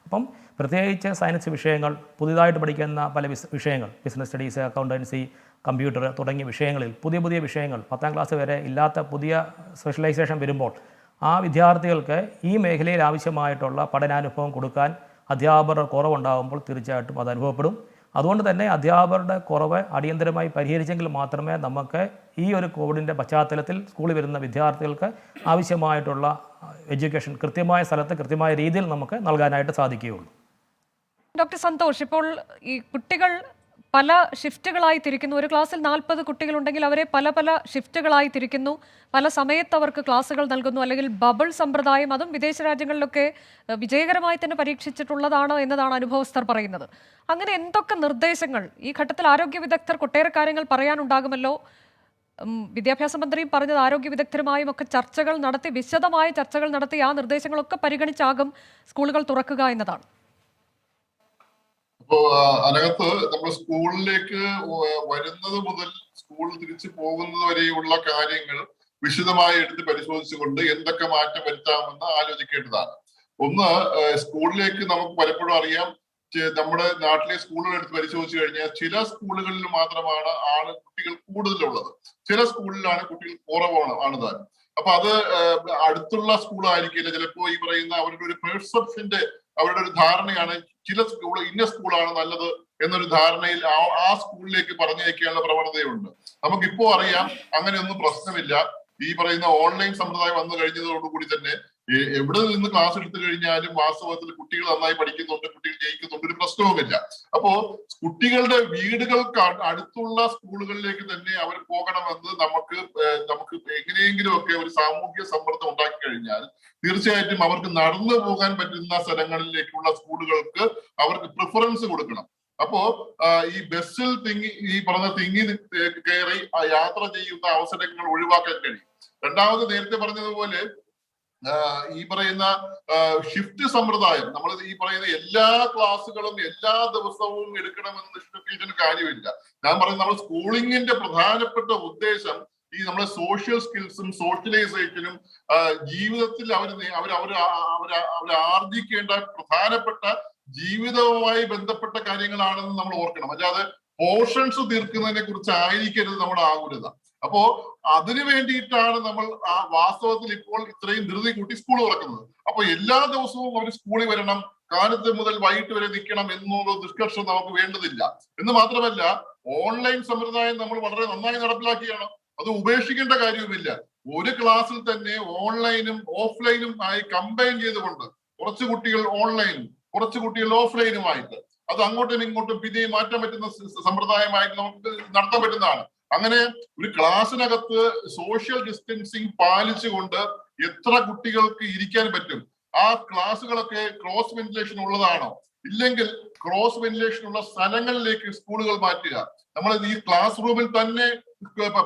D: അപ്പം പ്രത്യേകിച്ച് സയൻസ് വിഷയങ്ങൾ, പുതിയതായിട്ട് പഠിക്കുന്ന പല വിഷയങ്ങൾ, ബിസിനസ് സ്റ്റഡീസ്, അക്കൗണ്ടൻസി, കമ്പ്യൂട്ടർ തുടങ്ങിയ വിഷയങ്ങളിൽ പുതിയ വിഷയങ്ങൾ 10ാം ക്ലാസ് വരെ ഇല്ലാത്ത പുതിയ സ്പെഷ്യലൈസേഷൻ വരുമ്പോൾ ആ വിദ്യാർത്ഥികൾക്ക് ഈ മേഖലയിൽ ആവശ്യമായിട്ടുള്ള പഠനാനുഭവം കൊടുക്കാൻ അധ്യാപകരുടെ കുറവുണ്ടാകുമ്പോൾ തീർച്ചയായിട്ടും അത് അനുഭവപ്പെടും. അതുകൊണ്ട് തന്നെ അധ്യാപകരുടെ കുറവ് അടിയന്തരമായി പരിഹരിച്ചെങ്കിൽ മാത്രമേ നമുക്ക് ഈ ഒരു കോവിഡിൻ്റെ പശ്ചാത്തലത്തിൽ സ്കൂളിൽ വരുന്ന വിദ്യാർത്ഥികൾക്ക് ആവശ്യമായിട്ടുള്ള എഡ്യൂക്കേഷൻ കൃത്യമായ സ്ഥലത്ത് കൃത്യമായ രീതിയിൽ നമുക്ക് നൽകാനായിട്ട് സാധിക്കുകയുള്ളൂ.
A: ഡോക്ടർ സന്തോഷ്, ഇപ്പോൾ ഈ കുട്ടികൾ പല ഷിഫ്റ്റുകളായി തിരിക്കുന്നു. ഒരു ക്ലാസ്സിൽ 40 കുട്ടികളുണ്ടെങ്കിൽ അവരെ പല ഷിഫ്റ്റുകളായി തിരിക്കുന്നു. പല സമയത്ത് അവർക്ക് ക്ലാസ്സുകൾ നൽകുന്നു. അല്ലെങ്കിൽ ബബിൾ സമ്പ്രദായം, അതും വിദേശ രാജ്യങ്ങളിലൊക്കെ വിജയകരമായി തന്നെ പരീക്ഷിച്ചിട്ടുള്ളതാണ് എന്നതാണ് അനുഭവസ്ഥർ പറയുന്നത്. അങ്ങനെ എന്തൊക്കെ നിർദ്ദേശങ്ങൾ ഈ ഘട്ടത്തിൽ ആരോഗ്യ വിദഗ്ധർക്ക് ഒട്ടേറെ കാര്യങ്ങൾ പറയാനുണ്ടാകുമല്ലോ. വിദ്യാഭ്യാസ മന്ത്രിയും പറഞ്ഞത് ആരോഗ്യ വിദഗ്ധരുമായും ഒക്കെ ചർച്ചകൾ നടത്തി, വിശദമായ ചർച്ചകൾ നടത്തി ആ നിർദ്ദേശങ്ങളൊക്കെ പരിഗണിച്ചാകും സ്കൂളുകൾ തുറക്കുക എന്നതാണ്.
E: അപ്പോ അതിനകത്ത് നമ്മൾ സ്കൂളിലേക്ക് വരുന്നത് മുതൽ സ്കൂൾ തിരിച്ചു പോകുന്നത് വരെയുള്ള കാര്യങ്ങൾ വിശദമായി എടുത്ത് പരിശോധിച്ചുകൊണ്ട് എന്തൊക്കെ മാറ്റം വരുത്താമെന്ന് ആലോചിക്കേണ്ടതാണ്. ഒന്ന്, സ്കൂളിലേക്ക് നമുക്ക് പലപ്പോഴും അറിയാം, നമ്മുടെ നാട്ടിലെ സ്കൂളുകൾ എടുത്ത് പരിശോധിച്ചു കഴിഞ്ഞാൽ ചില സ്കൂളുകളിൽ മാത്രമാണ് കുട്ടികൾ കൂടുതലുള്ളത്, ചില സ്കൂളിലാണ് കുട്ടികൾ കുറവാണ് താനും. അപ്പൊ അത് അടുത്തുള്ള സ്കൂളായിരിക്കില്ല, ചിലപ്പോ ഈ പറയുന്ന അവരുടെ ഒരു പെർസെപ്ഷന്റെ, അവരുടെ ഒരു ധാരണയാണ് ചില സ്കൂൾ ഇന്ന സ്കൂളാണ് നല്ലത് എന്നൊരു ധാരണയിൽ ആ സ്കൂളിലേക്ക് പറഞ്ഞയക്കാനുള്ള പ്രവണതയുണ്ട്. നമുക്കിപ്പോ അറിയാം അങ്ങനെയൊന്നും പ്രശ്നമില്ല. ഈ പറയുന്ന ഓൺലൈൻ സമ്പ്രദായം വന്നു കഴിഞ്ഞതോടുകൂടി തന്നെ എവിടെ നിന്ന് ക്ലാസ് എടുത്തു കഴിഞ്ഞാലും വാസ്തവത്തിൽ കുട്ടികൾ നന്നായി പഠിക്കുന്നുണ്ട്, കുട്ടികൾ ജയിക്കുന്നുണ്ട്, ഒരു പ്രശ്നവുമില്ല. അപ്പോ കുട്ടികളുടെ വീടുകൾക്ക് അടുത്തുള്ള സ്കൂളുകളിലേക്ക് തന്നെ അവർ പോകണമെന്ന് നമുക്ക് എങ്ങനെയെങ്കിലും ഒക്കെ ഒരു സാമൂഹ്യ സമ്മർദ്ദം ഉണ്ടാക്കി കഴിഞ്ഞാൽ തീർച്ചയായിട്ടും അവർക്ക് നടന്നു പോകാൻ പറ്റുന്ന സ്ഥലങ്ങളിലേക്കുള്ള സ്കൂളുകൾക്ക് അവർക്ക് പ്രിഫറൻസ് കൊടുക്കണം. അപ്പോ ഈ ബസ്സിൽ തിങ്ങി കയറി യാത്ര ചെയ്യുന്ന അവസരങ്ങൾ ഒഴിവാക്കാൻ കഴിയും. രണ്ടാമത്, നേരത്തെ പറഞ്ഞതുപോലെ ഈ പറയുന്ന ഷിഫ്റ്റ് സമ്പ്രദായം, നമ്മൾ ഈ പറയുന്ന എല്ലാ ക്ലാസ്സുകളും എല്ലാ ദിവസവും എടുക്കണമെന്ന് നിഷ്കർഷിക്കുന്ന കാര്യമില്ല. ഞാൻ പറയുന്നത് നമ്മൾ സ്കൂളിങ്ങിന്റെ പ്രധാനപ്പെട്ട ഉദ്ദേശം ഈ നമ്മളെ സോഷ്യൽ സ്കിൽസും സോഷ്യലൈസേഷനും ജീവിതത്തിൽ അവർ ആർജിക്കേണ്ട പ്രധാനപ്പെട്ട ജീവിതവുമായി ബന്ധപ്പെട്ട കാര്യങ്ങളാണെന്ന് നമ്മൾ ഓർക്കണം. അല്ലാതെ പോർഷൻസ് തീർക്കുന്നതിനെ കുറിച്ച് ആയിരിക്കരുത് നമ്മുടെ ആകുലത. അപ്പോ അതിനു വേണ്ടിയിട്ടാണ് നമ്മൾ വാസ്തവത്തിൽ ഇപ്പോൾ ഇത്രയും ധൃതി കൂട്ടി സ്കൂൾ തുറക്കുന്നത്. അപ്പൊ എല്ലാ ദിവസവും അവർ സ്കൂളിൽ വരണം, കാലത്ത് മുതൽ വൈകിട്ട് വരെ നിൽക്കണം എന്നുള്ള നിഷ്കർഷം നമുക്ക് വേണ്ടതില്ല. എന്ന് മാത്രമല്ല, ഓൺലൈൻ സമ്പ്രദായം നമ്മൾ വളരെ നന്നായി നടപ്പിലാക്കിയാണ്, അത് ഉപേക്ഷിക്കേണ്ട കാര്യവുമില്ല. ഒരു ക്ലാസ്സിൽ തന്നെ ഓൺലൈനും ഓഫ്ലൈനും ആയി കമ്പൈൻ ചെയ്തുകൊണ്ട് കുറച്ച് കുട്ടികൾ ഓൺലൈനും കുറച്ച് കുട്ടികൾ ഓഫ്ലൈനുമായിട്ട് അത് അങ്ങോട്ടും ഇങ്ങോട്ടും പിന്നെയും മാറ്റാൻ പറ്റുന്ന സമ്പ്രദായമായിട്ട് നമുക്ക് നടത്താൻ പറ്റുന്നതാണ്. അങ്ങനെ ഒരു ക്ലാസ്സിനകത്ത് സോഷ്യൽ ഡിസ്റ്റൻസിങ് പാലിച്ചുകൊണ്ട് എത്ര കുട്ടികൾക്ക് ഇരിക്കാൻ പറ്റും? ആ ക്ലാസ്സുകളൊക്കെ ക്രോസ് വെന്റിലേഷൻ ഉള്ളതാണോ? ഇല്ലെങ്കിൽ ക്രോസ് വെന്റിലേഷൻ ഉള്ള സ്ഥലങ്ങളിലേക്ക് സ്കൂളുകൾ മാറ്റുക. നമ്മൾ ഈ ക്ലാസ് റൂമിൽ തന്നെ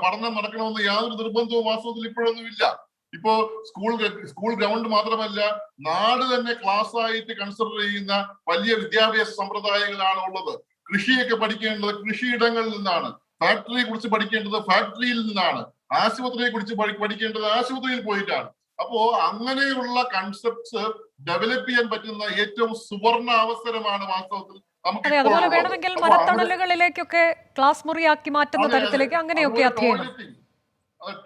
E: പഠനം നടക്കണമെന്ന് യാതൊരു നിർബന്ധവും വാസ്തവത്തിൽ ഇപ്പോഴൊന്നും ഇല്ല. ഇപ്പോ സ്കൂൾ ഗ്രൗണ്ട് മാത്രമല്ല, നാട് തന്നെ ക്ലാസ് ആയിട്ട് കൺസിഡർ ചെയ്യുന്ന വലിയ വിദ്യാഭ്യാസ സമ്പ്രദായങ്ങളാണ് ഉള്ളത്. കൃഷിയൊക്കെ പഠിക്കേണ്ടത് കൃഷിയിടങ്ങളിൽ നിന്നാണ്, ഫാക്ടറിയെ കുറിച്ച് പഠിക്കേണ്ടത് ഫാക്ടറിയിൽ നിന്നാണ്, ആശുപത്രിയെ കുറിച്ച് പഠിക്കേണ്ടത് ആശുപത്രിയിൽ പോയിട്ടാണ്. അപ്പോ അങ്ങനെയുള്ള കൺസെപ്റ്റ്സ് ഡെവലപ്പ് ചെയ്യാൻ പറ്റുന്ന ഏറ്റവും സുവർണ അവസരമാണ് വാസ്തവത്തിൽ നമുക്ക്.
A: അതുപോലെ വേണമെങ്കിൽ മരത്തണലുകളിലേക്കൊക്കെ ക്ലാസ് മുറിയാക്കി മാറ്റുന്ന തരത്തിലേക്ക് അങ്ങനെയൊക്കെ അധ്യയനം.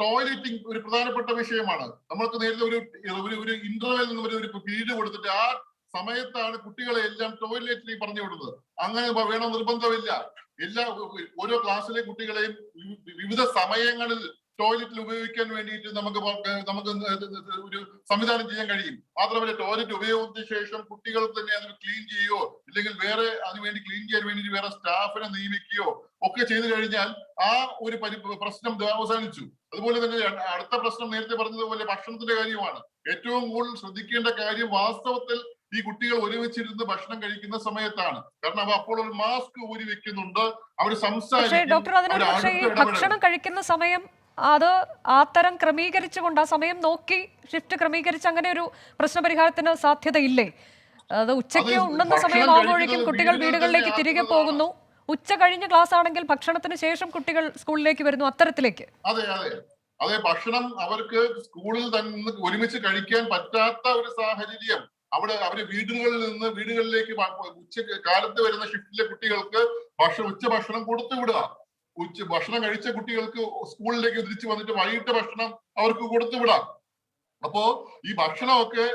E: ടോയ്ലറ്റിംഗ് ഒരു പ്രധാനപ്പെട്ട വിഷയമാണ്. നമ്മൾക്ക് നേരത്തെ ഒരു ഇന്റർവെൽ നിന്ന് ഒരു പീരീഡ് കൊടുത്തിട്ട് ആ സമയത്താണ് കുട്ടികളെ എല്ലാം ടോയ്ലറ്റിലേക്ക് പറഞ്ഞു വിടുന്നത്. അങ്ങനെ വേണം നിർബന്ധമില്ല. ഓരോ ക്ലാസ്സിലെ കുട്ടികളെയും വിവിധ സമയങ്ങളിൽ ടോയ്ലറ്റിൽ ഉപയോഗിക്കാൻ വേണ്ടിയിട്ട് നമുക്ക് ഒരു സംവിധാനം ചെയ്യാൻ കഴിയും. മാത്രമല്ല, ടോയ്ലറ്റ് ഉപയോഗിച്ച ശേഷം കുട്ടികൾ തന്നെ അതിന് ക്ലീൻ ചെയ്യുകയോ ഇല്ലെങ്കിൽ വേറെ അതിനുവേണ്ടി ക്ലീൻ ചെയ്യാൻ വേണ്ടിയിട്ട് വേറെ സ്റ്റാഫിനെ നിയമിക്കുകയോ ഒക്കെ ചെയ്തു കഴിഞ്ഞാൽ ആ ഒരു പ്രശ്നം അവസാനിച്ചു. അതുപോലെ തന്നെ അടുത്ത പ്രശ്നം നേരത്തെ പറഞ്ഞതുപോലെ ഭക്ഷണത്തിന്റെ കാര്യമാണ്. ഏറ്റവും കൂടുതൽ ശ്രദ്ധിക്കേണ്ട കാര്യം വാസ്തവത്തിൽ ഈ കുട്ടികൾ ഒരുമിച്ചിരുന്ന് ഭക്ഷണം കഴിക്കുന്ന സമയത്താണ്. കാരണം അപ്പോൾ ഒരു മാസ്ക് ഊരി വെക്കുന്നുണ്ട്, അവർ സംസാരിക്കും.
A: ഭക്ഷണം കഴിക്കുന്ന സമയം അത് ആ തരം ക്രമീകരിച്ചുകൊണ്ട് ആ സമയം നോക്കി ഷിഫ്റ്റ് ക്രമീകരിച്ച് അങ്ങനെ ഒരു പ്രശ്നപരിഹാരത്തിന് സാധ്യതയില്ലേ? അത് ഉച്ചയ്ക്ക് ഉണ്ണുന്ന സമയമാകുമ്പോഴേക്കും കുട്ടികൾ വീടുകളിലേക്ക് തിരികെ പോകുന്നു. ഉച്ച കഴിഞ്ഞ ക്ലാസ് ആണെങ്കിൽ ഭക്ഷണത്തിന് ശേഷം കുട്ടികൾ സ്കൂളിലേക്ക് വരുന്നു, അത്തരത്തിലേക്ക്.
E: അതെ, അതേ ഭക്ഷണം അവർക്ക് സ്കൂളിൽ തന്നെ ഒരുമിച്ച് കഴിക്കാൻ പറ്റാത്ത ഒരു സാഹചര്യം അവര് വീടുകളിലേക്ക് കാലത്ത് വരുന്ന ഷിഫ്റ്റിലെ കുട്ടികൾക്ക് ഉച്ച ഭക്ഷണം കൊടുത്തു വിടുക. ഭക്ഷണം കഴിച്ച കുട്ടികൾക്ക് സ്കൂളിലേക്ക് തിരിച്ചു വന്നിട്ട് വൈകിട്ട് ഭക്ഷണം അവർക്ക് കൊടുത്തു വിടാം. അപ്പോ ഈ ഭക്ഷണമൊക്കെ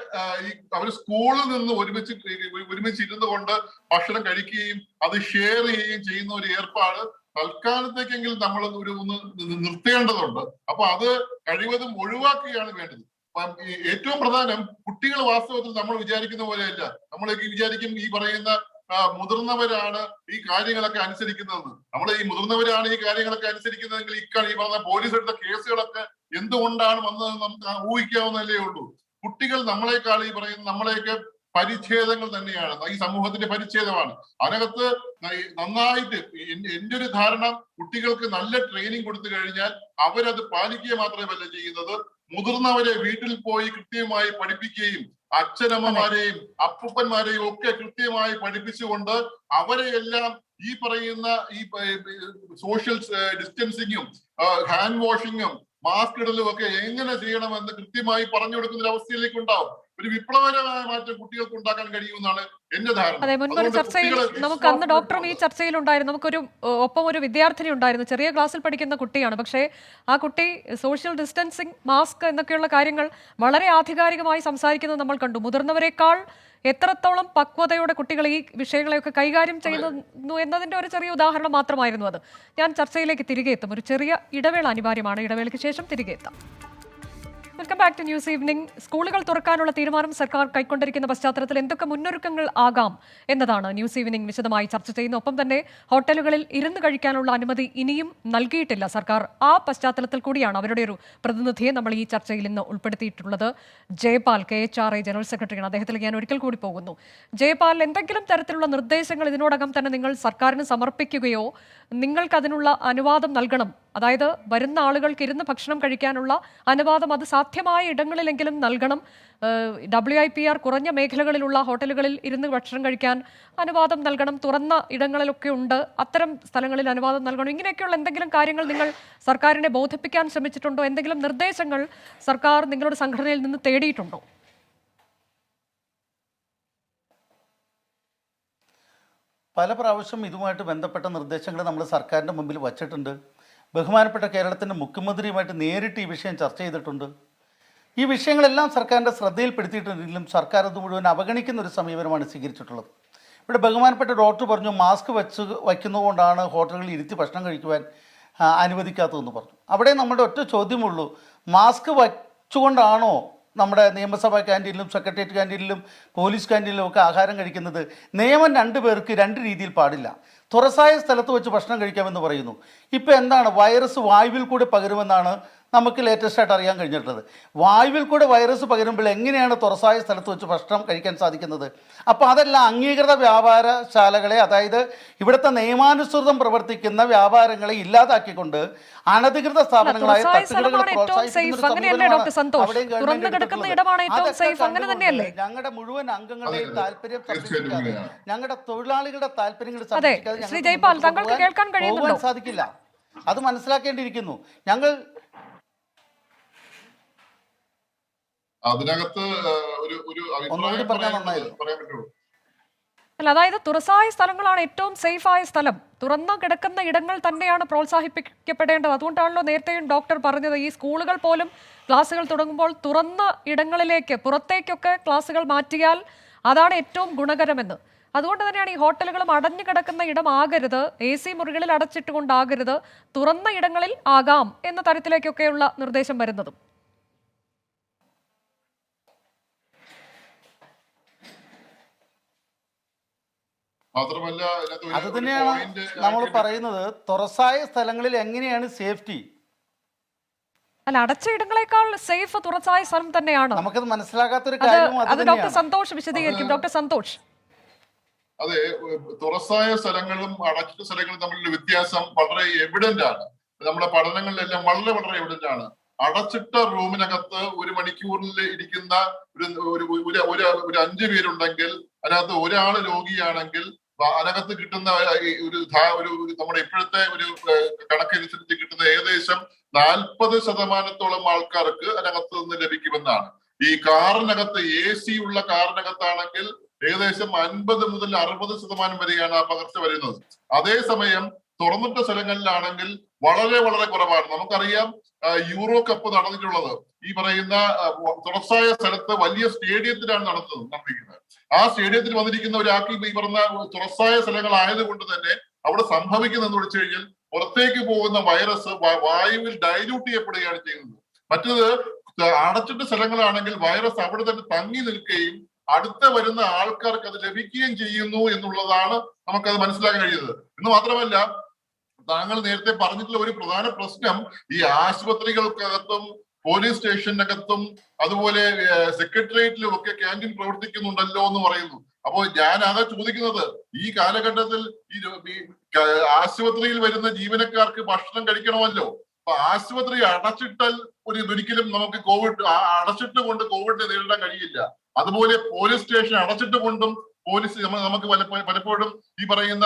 E: അവർ സ്കൂളിൽ നിന്ന് ഒരുമിച്ച് ഇരുന്നു കൊണ്ട് ഭക്ഷണം കഴിക്കുകയും അത് ഷെയർ ചെയ്യുകയും ചെയ്യുന്ന ഒരു ഏർപ്പാട് തൽക്കാലത്തേക്കെങ്കിലും നമ്മൾ ഒന്ന് നിർത്തേണ്ടതുണ്ട്. അപ്പൊ അത് കഴിവതും ഒഴിവാക്കുകയാണ് വേണ്ടത്. ഏറ്റവും പ്രധാനം കുട്ടികൾ വാസ്തവത്തിൽ നമ്മൾ വിചാരിക്കുന്ന പോലെയല്ല. നമ്മൾ വിചാരിക്കും ഈ പറയുന്ന മുതിർന്നവരാണ് ഈ കാര്യങ്ങളൊക്കെ അനുസരിക്കുന്നതെന്ന്. നമ്മൾ ഈ മുതിർന്നവരാണ് ഈ കാര്യങ്ങളൊക്കെ അനുസരിക്കുന്നതെങ്കിൽ ഈ പറഞ്ഞ പോലീസ് എടുത്ത കേസുകളൊക്കെ എന്തുകൊണ്ടാണ് വന്നതെന്ന് നമുക്ക് ഊഹിക്കാവുന്നതല്ലേ ഉള്ളൂ. കുട്ടികൾ നമ്മളെക്കാൾ ഈ പറയുന്ന നമ്മളെയൊക്കെ പരിച്ഛേദങ്ങൾ തന്നെയാണ്, ഈ സമൂഹത്തിന്റെ പരിച്ഛേദമാണ്. അതിനകത്ത് നന്നായിട്ട് എന്റെ ഒരു ധാരണ, കുട്ടികൾക്ക് നല്ല ട്രെയിനിങ് കൊടുത്തു കഴിഞ്ഞാൽ അവരത് പാലിക്കുക മാത്രമല്ല ചെയ്യുന്നത്, മുതിർന്നവരെ വീട്ടിൽ പോയി കൃത്യമായി പഠിപ്പിക്കുകയും അച്ഛനമ്മമാരെയും അപ്പൂപ്പന്മാരെയും ഒക്കെ കൃത്യമായി പഠിപ്പിച്ചുകൊണ്ട് അവരെയെല്ലാം ഈ പറയുന്ന ഈ സോഷ്യൽ ഡിസ്റ്റൻസിങ്ങും ഹാൻഡ് വാഷിങ്ങും മാസ്ക് ഇടലും ഒക്കെ എങ്ങനെ ചെയ്യണമെന്ന് കൃത്യമായി പറഞ്ഞു കൊടുക്കുന്ന ഒരു അവസ്ഥയിലേക്ക് ഉണ്ടാവും. ഒരു വിപ്ലവകരമായ മാറ്റം കുട്ടികൾക്ക് ഉണ്ടാക്കാൻ കഴിയുമെന്നാണ് എന്റെ ധാരണ.
A: അതെ, മുൻപൊരു ചർച്ചയിൽ നമുക്ക് അന്ന് ഡോക്ടറും ഈ ചർച്ചയിലുണ്ടായിരുന്നു. നമുക്കൊരു ഒപ്പം ഒരു വിദ്യാർത്ഥിനി ഉണ്ടായിരുന്നു, ചെറിയ ക്ലാസ്സിൽ പഠിക്കുന്ന കുട്ടിയാണ്. പക്ഷേ ആ കുട്ടി സോഷ്യൽ ഡിസ്റ്റൻസിങ്, മാസ്ക് എന്നൊക്കെയുള്ള കാര്യങ്ങൾ വളരെ ആധികാരികമായി സംസാരിക്കുന്നത് നമ്മൾ കണ്ടു. മുതിർന്നവരെക്കാൾ എത്രത്തോളം പക്വതയോടെ കുട്ടികൾ ഈ വിഷയങ്ങളെയൊക്കെ കൈകാര്യം ചെയ്യുന്നു എന്നതിന്റെ ഒരു ചെറിയ ഉദാഹരണം മാത്രമായിരുന്നു അത്. ഞാൻ ചർച്ചയിലേക്ക് തിരികെ എത്തും. ഒരു ചെറിയ ഇടവേള അനിവാര്യമാണ്. ഇടവേളയ്ക്ക് ശേഷം തിരികെ എത്താം. Welcome back to news evening. സ്കൂളുകൾ തുറക്കാനുള്ള തീരുമാനം സർക്കാർ കൈക്കൊണ്ടിരിക്കുന്ന പശ്ചാത്തലത്തിൽ എന്തൊക്കെ മുന്നൊരുക്കങ്ങൾ ആകാം എന്നതാണ് ന്യൂസ് ഈവനിംഗ് വിശദമായി ചർച്ച ചെയ്യുന്നത്. ഒപ്പം തന്നെ ഹോട്ടലുകളിൽ ഇരുന്ന് കഴിക്കാനുള്ള അനുമതി ഇനിയും നൽകിയിട്ടില്ല സർക്കാർ. ആ പശ്ചാത്തലത്തിൽ കൂടിയാണ് അവരുടെ ഒരു പ്രതിനിധിയെ നമ്മൾ ഈ ചർച്ചയിൽ ഇന്ന് ഉൾപ്പെടുത്തിയിട്ടുള്ളത്. ജയപാൽ, KHRA ജനറൽ സെക്രട്ടറിയാണ്. അദ്ദേഹത്തിലേക്ക് ഞാൻ ഒരിക്കൽ കൂടി പോകുന്നു. ജയപാൽ, എന്തെങ്കിലും തരത്തിലുള്ള നിർദ്ദേശങ്ങൾ ഇതിനോടകം തന്നെ നിങ്ങൾ സർക്കാരിന് സമർപ്പിക്കുകയോ നിങ്ങൾക്ക് അതിനുള്ള അനുവാദം നൽകണം, അതായത് വരുന്ന ആളുകൾക്ക് ഇരുന്ന് ഭക്ഷണം കഴിക്കാനുള്ള അനുവാദം അത് സാധ്യമായ ഇടങ്ങളിലെങ്കിലും നൽകണം, WIPR കുറഞ്ഞ മേഖലകളിലുള്ള ഹോട്ടലുകളിൽ ഇരുന്ന് ഭക്ഷണം കഴിക്കാൻ അനുവാദം നൽകണം, തുറന്ന ഇടങ്ങളിലൊക്കെ ഉണ്ട്, അത്തരം സ്ഥലങ്ങളിൽ അനുവാദം നൽകണം, ഇങ്ങനെയൊക്കെയുള്ള എന്തെങ്കിലും കാര്യങ്ങൾ നിങ്ങൾ സർക്കാരിനെ ബോധിപ്പിക്കാൻ ശ്രമിച്ചിട്ടുണ്ടോ? എന്തെങ്കിലും നിർദ്ദേശങ്ങൾ സർക്കാർ നിങ്ങളുടെ സംഘടനയിൽ നിന്ന് തേടിയിട്ടുണ്ടോ?
F: പല പ്രാവശ്യം ഇതുമായിട്ട് ബന്ധപ്പെട്ട നിർദ്ദേശങ്ങൾ നമ്മൾ സർക്കാരിൻ്റെ മുമ്പിൽ വച്ചിട്ടുണ്ട്. ബഹുമാനപ്പെട്ട കേരളത്തിൻ്റെ മുഖ്യമന്ത്രിയുമായിട്ട് നേരിട്ട് ഈ വിഷയം ചർച്ച ചെയ്തിട്ടുണ്ട്. ഈ വിഷയങ്ങളെല്ലാം സർക്കാരിൻ്റെ ശ്രദ്ധയിൽപ്പെടുത്തിയിട്ടുണ്ടെങ്കിലും സർക്കാർ അത് മുഴുവൻ അവഗണിക്കുന്ന ഒരു സമീപനമാണ് സ്വീകരിച്ചിട്ടുള്ളത്. ഇവിടെ ബഹുമാനപ്പെട്ട ഡോക്ടർ പറഞ്ഞു മാസ്ക് വയ്ക്കുന്നതുകൊണ്ടാണ് ഹോട്ടലുകളിൽ ഇരുത്തി ഭക്ഷണം കഴിക്കുവാൻ അനുവദിക്കാത്തതെന്ന് പറഞ്ഞു. അവിടെ നമ്മുടെ ഒറ്റ ചോദ്യമുള്ളൂ, മാസ്ക് വച്ചുകൊണ്ടാണോ നമ്മുടെ നിയമസഭാ ക്യാൻറ്റീനിലും സെക്രട്ടേറിയറ്റ് ക്യാൻറ്റീനിലും പോലീസ് ക്യാൻറ്റീനിലും ഒക്കെ ആഹാരം കഴിക്കുന്നത്? നിയമം 2 പേർക്ക് 2 രീതിയിൽ പാടില്ല. തുറസായ സ്ഥലത്ത് വെച്ച് ഭക്ഷണം കഴിക്കാമെന്ന് പറയുന്നു. ഇപ്പോൾ എന്താണ്, വൈറസ് വായുവിൽ കൂടെ പകരുമെന്നാണ് നമുക്ക് ലേറ്റസ്റ്റ് ആയിട്ട് അറിയാൻ കഴിഞ്ഞിട്ടുള്ളത്. വായുവിൽ കൂടെ വൈറസ് പകരുമ്പോൾ എങ്ങനെയാണ് തുറസായ സ്ഥലത്ത് വെച്ച് ഭക്ഷണം കഴിക്കാൻ സാധിക്കുന്നത്? അപ്പോൾ അതെല്ലാം അംഗീകൃത വ്യാപാരശാലകളെ, അതായത് ഇവിടുത്തെ നിയമാനുസൃതം പ്രവർത്തിക്കുന്ന വ്യാപാരങ്ങളെ ഇല്ലാതാക്കിക്കൊണ്ട് അനധികൃത സ്ഥാപനങ്ങളായ ഞങ്ങളുടെ മുഴുവൻ അംഗങ്ങളുടെയും താല്പര്യം സംരക്ഷിക്കാതെ, ഞങ്ങളുടെ തൊഴിലാളികളുടെ താല്പര്യങ്ങൾ പോകാൻ സാധിക്കില്ല. അത് മനസ്സിലാക്കേണ്ടിയിരിക്കുന്നു. ഞങ്ങൾ
E: അതിനകത്ത് ഒരു അഭിപ്രായം പറയാൻ പറ്റുള്ളൂ.
A: അല്ല, അതായത് തുറസായ സ്ഥലങ്ങളാണ് ഏറ്റവും സേഫായ സ്ഥലം. തുറന്നു കിടക്കുന്ന ഇടങ്ങൾ തന്നെയാണ് പ്രോത്സാഹിപ്പിക്കപ്പെടേണ്ടത്. അതുകൊണ്ടാണല്ലോ നേരത്തെയും ഡോക്ടർ പറഞ്ഞത്, ഈ സ്കൂളുകൾ പോലും ക്ലാസ്സുകൾ തുടങ്ങുമ്പോൾ തുറന്ന ഇടങ്ങളിലേക്ക്, പുറത്തേക്കൊക്കെ ക്ലാസ്സുകൾ മാറ്റിയാൽ അതാണ് ഏറ്റവും ഗുണകരമെന്ന്. അതുകൊണ്ട് തന്നെയാണ് ഈ ഹോട്ടലുകളും അടഞ്ഞു കിടക്കുന്ന ഇടമാകരുത്, AC മുറികളിൽ അടച്ചിട്ടുകൊണ്ടാകരുത്, തുറന്ന ഇടങ്ങളിൽ ആകാം എന്ന തരത്തിലേക്കൊക്കെയുള്ള നിർദ്ദേശം വരുന്നതും.
E: മാത്രമല്ല
F: അത് തന്നെയാണ് നമ്മൾ പറയുന്നത്, തുറസായ സ്ഥലങ്ങളിൽ എങ്ങനെയാണ് സേഫ്റ്റി?
A: അല്ല, അടച്ച ഇടങ്ങളെക്കാൾ സേഫ് തുറസായ സ്ഥലം തന്നെയാണ്.
F: നമുക്കത് മനസ്സിലാകാത്തൊരു കാര്യം
A: അത് ഡോക്ടർ സന്തോഷ് വിശദീകരിക്കും. ഡോക്ടർ സന്തോഷ്.
E: അതെ, തുറസായ സ്ഥലങ്ങളും അടച്ച സ്ഥലങ്ങളും തമ്മിലുള്ള വ്യത്യാസം വളരെ എവിഡന്റ് ആണ്. നമ്മുടെ പഠനങ്ങളിലെല്ലാം വളരെ വളരെ എവിഡന്റ് ആണ്. അടച്ചിട്ട റൂമിനകത്ത് 1 മണിക്കൂറിൽ ഇരിക്കുന്ന ഒരു 5 പേരുണ്ടെങ്കിൽ അതിനകത്ത് ഒരാൾ രോഗിയാണെങ്കിൽ അതിനകത്ത് കിട്ടുന്ന ഒരു നമ്മുടെ ഇപ്പോഴത്തെ ഒരു കണക്കനുസരിച്ച് കിട്ടുന്ന ഏകദേശം 40% ആൾക്കാർക്ക് അതിനകത്ത് നിന്ന് ലഭിക്കുമെന്നാണ്. ഈ കാറിനകത്ത് AC ഉള്ള കാറിനകത്താണെങ്കിൽ ഏകദേശം 50 മുതൽ 60% വരെയാണ് ആ പകർച്ച വരുന്നത്. അതേസമയം തുറന്നിട്ട സ്ഥലങ്ങളിലാണെങ്കിൽ വളരെ വളരെ കുറവാണ്. നമുക്കറിയാം യൂറോ കപ്പ് നടന്നിട്ടുള്ളത് ഈ പറയുന്ന തുറസായ സ്ഥലത്ത് വലിയ സ്റ്റേഡിയത്തിലാണ് നടന്നിരിക്കുന്നത്. ആ സ്റ്റേഡിയത്തിൽ വന്നിരിക്കുന്ന ഒരാൾക്ക് ഈ പറഞ്ഞ തുറസായ സ്ഥലങ്ങളായതുകൊണ്ട് തന്നെ അവിടെ സംഭവിക്കുന്നതെന്ന് വെച്ച് കഴിഞ്ഞാൽ പുറത്തേക്ക് പോകുന്ന വൈറസ് വായുവിൽ ഡൈല്യൂട്ട് ചെയ്യപ്പെടുകയാണ് ചെയ്യുന്നത്. മറ്റത് അടച്ചിട്ട സ്ഥലങ്ങളാണെങ്കിൽ വൈറസ് അവിടെ തന്നെ തങ്ങി നിൽക്കുകയും അടുത്ത വരുന്ന ആൾക്കാർക്ക് അത് ലഭിക്കുകയും ചെയ്യുന്നു എന്നുള്ളതാണ് നമുക്കത് മനസ്സിലാക്കാൻ കഴിയുന്നത്. എന്ന് മാത്രമല്ല, താങ്കൾ നേരത്തെ പറഞ്ഞിട്ടുള്ള ഒരു പ്രധാന പ്രശ്നം ഈ ആശുപത്രികൾക്കകത്തും പോലീസ് സ്റ്റേഷനകത്തും അതുപോലെ സെക്രട്ടേറിയറ്റിലും ഒക്കെ ക്യാൻറ്റീൻ പ്രവർത്തിക്കുന്നുണ്ടല്ലോ എന്ന് പറയുന്നു. അപ്പോൾ ഞാൻ അതാ ചോദിക്കുന്നത്, ഈ കാലഘട്ടത്തിൽ ഈ ആശുപത്രിയിൽ വരുന്ന ജീവനക്കാർക്ക് ഭക്ഷണം കഴിക്കണമല്ലോ. അപ്പൊ ആശുപത്രി അടച്ചിട്ടാൽ ഒരിക്കലും നമുക്ക് അടച്ചിട്ട് കൊണ്ട് കോവിഡിനെ നേരിടാൻ കഴിയില്ല. അതുപോലെ പോലീസ് സ്റ്റേഷൻ അടച്ചിട്ട് കൊണ്ടും നമുക്ക് പലപ്പോഴും ഈ പറയുന്ന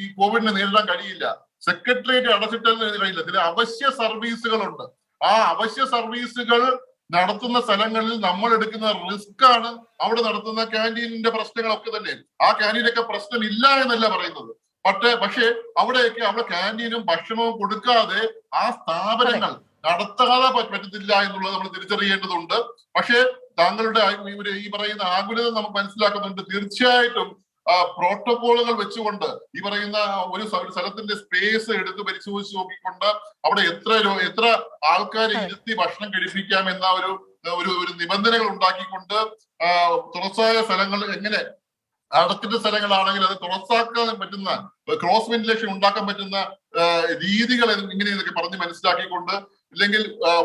E: ഈ കോവിഡിനെ നേരിടാൻ കഴിയില്ല. സെക്രട്ടേറിയറ്റ് അടച്ചിട്ടാൽ കഴിയില്ല. ചില അവശ്യ സർവീസുകളുണ്ട്. ആ അവശ്യ സർവീസുകൾ നടത്തുന്ന സ്ഥലങ്ങളിൽ നമ്മൾ എടുക്കുന്ന റിസ്ക് ആണ് അവിടെ നടത്തുന്ന ക്യാൻറ്റീനിന്റെ പ്രശ്നങ്ങളൊക്കെ തന്നെ. ആ ക്യാൻറ്റീനൊക്കെ പ്രശ്നമില്ല എന്നല്ല പറയുന്നത്. പക്ഷേ അവിടെയൊക്കെ അവിടെ ക്യാൻറ്റീനും ഭക്ഷണവും കൊടുക്കാതെ ആ സ്ഥാപനങ്ങൾ നടത്താതെ പറ്റത്തില്ല എന്നുള്ളത് നമ്മൾ തിരിച്ചറിയേണ്ടതുണ്ട്. പക്ഷേ താങ്കളുടെ ഈ പറയുന്ന ആകുലത നമുക്ക് മനസ്സിലാക്കുന്നുണ്ട്. തീർച്ചയായിട്ടും പ്രോട്ടോകോളുകൾ വെച്ചുകൊണ്ട് ഈ പറയുന്ന ഒരു സ്ഥലത്തിന്റെ സ്പേസ് എടുത്ത് പരിശോധിച്ച് നോക്കിക്കൊണ്ട് അവിടെ എത്ര ആൾക്കാരെ ഇരുത്തി ഭക്ഷണം കഴിപ്പിക്കാം എന്ന ഒരു നിബന്ധനകൾ ഉണ്ടാക്കിക്കൊണ്ട് തുറസായ സ്ഥലങ്ങൾ എങ്ങനെ അടച്ചിട്ട സ്ഥലങ്ങളാണെങ്കിൽ അത് തുറസാക്കാൻ പറ്റുന്ന ക്രോസ് വെന്റിലേഷൻ ഉണ്ടാക്കാൻ പറ്റുന്ന രീതികൾ ഇങ്ങനെയൊക്കെ പറഞ്ഞ് മനസ്സിലാക്കിക്കൊണ്ട്, ഇല്ലെങ്കിൽ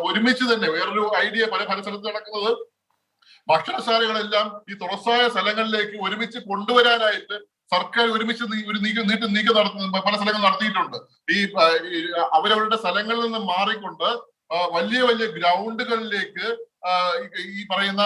E: ഒരുമിച്ച് തന്നെ വേറൊരു ഐഡിയ പല സ്ഥലത്ത് നടക്കുന്നത് ഭക്ഷണശാലകളെല്ലാം ഈ തുറസായ സ്ഥലങ്ങളിലേക്ക് ഒരുമിച്ച് കൊണ്ടുവരാനായിട്ട് സർക്കാർ ഒരുമിച്ച് ഒരു നീക്കം നടത്തുന്ന പല സ്ഥലങ്ങൾ നടത്തിയിട്ടുണ്ട്. ഈ അവരവരുടെ സ്ഥലങ്ങളിൽ നിന്ന് മാറിക്കൊണ്ട് വലിയ വലിയ ഗ്രൗണ്ടുകളിലേക്ക് ഈ പറയുന്ന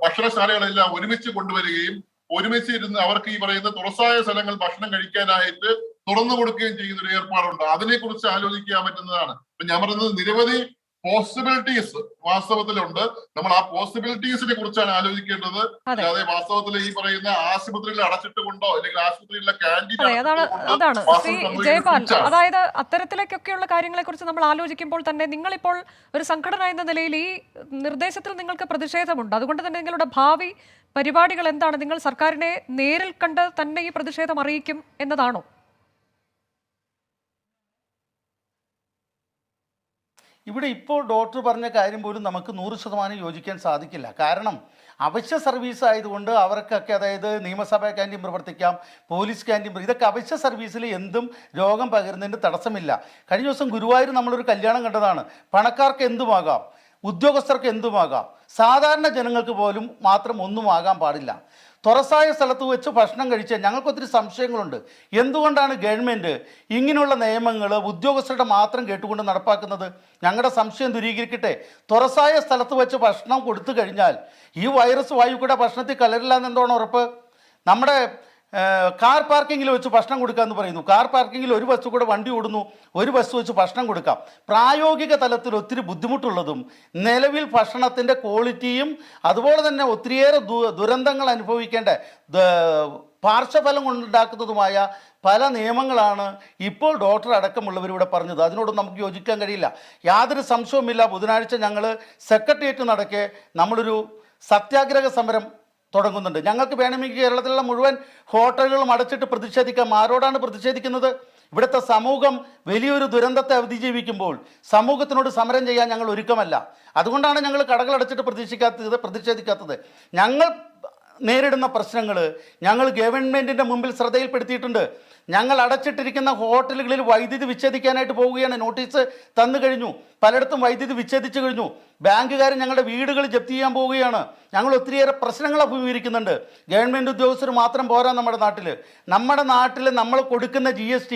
E: ഭക്ഷണശാലകളെല്ലാം ഒരുമിച്ച് കൊണ്ടുവരികയും ഒരുമിച്ച് ഇരുന്ന് അവർക്ക് ഈ പറയുന്ന തുറസായ സ്ഥലങ്ങൾ ഭക്ഷണം കഴിക്കാനായിട്ട് തുറന്നു കൊടുക്കുകയും ചെയ്യുന്ന ഒരു ഏർപ്പാടുണ്ട്. അതിനെക്കുറിച്ച് ആലോചിക്കാൻ പറ്റുന്നതാണ്. ഞാൻ പറയുന്നത് നിരവധി പോസിബിലിറ്റീസ് വാസ്തവത്തിലുണ്ട്. നമ്മൾ ആ പോസിബിലിറ്റീസിനെ കുറിച്ചാണ് ആലോചിക്കേണ്ടത്. അല്ലാതെ വാസ്തവത്തിൽ ഈ പറയുന്ന ആശുപത്രിയിൽ അടച്ചിട്ടുകൊണ്ടോ അല്ലെങ്കിൽ ആശുപത്രിയിലെ
A: അതാണ് ശ്രീ ജയപാൽ, അതായത് അത്തരത്തിലേക്കൊക്കെയുള്ള കാര്യങ്ങളെ കുറിച്ച് നമ്മൾ ആലോചിക്കുമ്പോൾ തന്നെ നിങ്ങളിപ്പോൾ ഒരു സംഘടന എന്ന നിലയിൽ ഈ നിർദ്ദേശത്തിൽ നിങ്ങൾക്ക് പ്രതിഷേധമുണ്ട്. അതുകൊണ്ട് തന്നെ നിങ്ങളുടെ ഭാവി പരിപാടികൾ എന്താണ്? നിങ്ങൾ സർക്കാരിനെ നേരിൽ കണ്ട് തന്നെ ഈ പ്രതിഷേധം അറിയിക്കും എന്നതാണോ?
F: ഇവിടെ ഇപ്പോൾ ഡോക്ടർ പറഞ്ഞ കാര്യം പോലും നമുക്ക് 100% യോജിക്കാൻ സാധിക്കില്ല. കാരണം അവശ്യ സർവീസ് ആയതുകൊണ്ട് അവർക്കൊക്കെ, അതായത് നിയമസഭാ ക്യാൻറ്റീൻ പ്രവർത്തിക്കാം, പോലീസ് ക്യാൻറ്റീൻ, ഇതൊക്കെ അവശ്യ സർവീസിൽ എന്തും രോഗം പകരുന്നതിന് തടസ്സമില്ല. കഴിഞ്ഞ ദിവസം ഗുരുവായൂർ നമ്മളൊരു കല്യാണം കണ്ടതാണ്. പണക്കാർക്ക് എന്തുമാകാം, ഉദ്യോഗസ്ഥർക്ക് എന്തുമാകാം, സാധാരണ ജനങ്ങൾക്ക് പോലും മാത്രം ഒന്നും ആകാൻ പാടില്ല. തുറസായ സ്ഥലത്ത് വെച്ച് ഭക്ഷണം കഴിച്ചാൽ ഞങ്ങൾക്കൊത്തിരി സംശയങ്ങളുണ്ട്. എന്തുകൊണ്ടാണ് ഗവൺമെൻറ് ഇങ്ങനെയുള്ള നിയമങ്ങൾ ഉദ്യോഗസ്ഥരുടെ മാത്രം കേട്ടുകൊണ്ട് നടപ്പാക്കുന്നത്? ഞങ്ങളുടെ സംശയം ദൂരീകരിക്കട്ടെ. തുറസായ സ്ഥലത്ത് വെച്ച് ഭക്ഷണം കൊടുത്തു കഴിഞ്ഞാൽ ഈ വൈറസ് വായു കൂടെ ഭക്ഷണത്തിൽ കലരില്ല എന്നെന്താണ് ഉറപ്പ്? നമ്മുടെ കാർ പാർക്കിങ്ങിൽ വെച്ച് ഭക്ഷണം കൊടുക്കാമെന്ന് പറയുന്നു. കാർ പാർക്കിങ്ങിൽ ഒരു ബസ് കൂടെ വണ്ടി ഓടുന്നു, ഒരു ബസ് വെച്ച് ഭക്ഷണം കൊടുക്കാം. പ്രായോഗിക തലത്തിൽ ഒത്തിരി ബുദ്ധിമുട്ടുള്ളതും നിലവിൽ ഭക്ഷണത്തിൻ്റെ ക്വാളിറ്റിയും അതുപോലെ തന്നെ ഒത്തിരിയേറെ ദുരന്തങ്ങൾ അനുഭവിക്കേണ്ട പാർശ്വഫലം കൊണ്ടുണ്ടാക്കുന്നതുമായ പല നിയമങ്ങളാണ് ഇപ്പോൾ ഡോക്ടർ അടക്കമുള്ളവരിവിടെ പറഞ്ഞത്. അതിനോട് നമുക്ക് യോജിക്കാൻ കഴിയില്ല. യാതൊരു സംശയവുമില്ല. ബുധനാഴ്ച ഞങ്ങൾ സെക്രട്ടേറിയറ്റ് നടക്കെ നമ്മളൊരു സത്യാഗ്രഹ സമരം തുടങ്ങുന്നുണ്ട്. ഞങ്ങൾക്ക് വേണമെങ്കിൽ കേരളത്തിലുള്ള മുഴുവൻ ഹോട്ടലുകളും അടച്ചിട്ട് പ്രതിഷേധിക്കാം. ആരോടാണ് പ്രതിഷേധിക്കുന്നത്? ഇവിടുത്തെ സമൂഹം വലിയൊരു ദുരന്തത്തെ അതിജീവിക്കുമ്പോൾ സമൂഹത്തിനോട് സമരം ചെയ്യാൻ ഞങ്ങൾ ഒരുക്കമല്ല. അതുകൊണ്ടാണ് ഞങ്ങൾ കടകൾ അടച്ചിട്ട് പ്രതിഷേധിക്കാത്തത്. ഞങ്ങൾ നേരിടുന്ന പ്രശ്നങ്ങൾ ഞങ്ങൾ ഗവൺമെൻറ്റിൻ്റെ മുമ്പിൽ ശ്രദ്ധയിൽപ്പെടുത്തിയിട്ടുണ്ട്. ഞങ്ങൾ അടച്ചിട്ടിരിക്കുന്ന ഹോട്ടലുകളിൽ വൈദ്യുതി വിച്ഛേദിക്കാനായിട്ട് പോവുകയാണ്. നോട്ടീസ് തന്നു കഴിഞ്ഞു. പലയിടത്തും വൈദ്യുതി വിച്ഛേദിച്ചു കഴിഞ്ഞു. ബാങ്കുകാർ ഞങ്ങളുടെ വീടുകൾ ജപ്തി ചെയ്യാൻ പോവുകയാണ്. ഞങ്ങൾ ഒത്തിരിയേറെ പ്രശ്നങ്ങൾ അഭിമുഖീകരിക്കുന്നുണ്ട്. ഗവൺമെൻറ് ഉദ്യോഗസ്ഥർ മാത്രം പോരാ നമ്മുടെ നാട്ടിൽ നമ്മൾ കൊടുക്കുന്ന GST,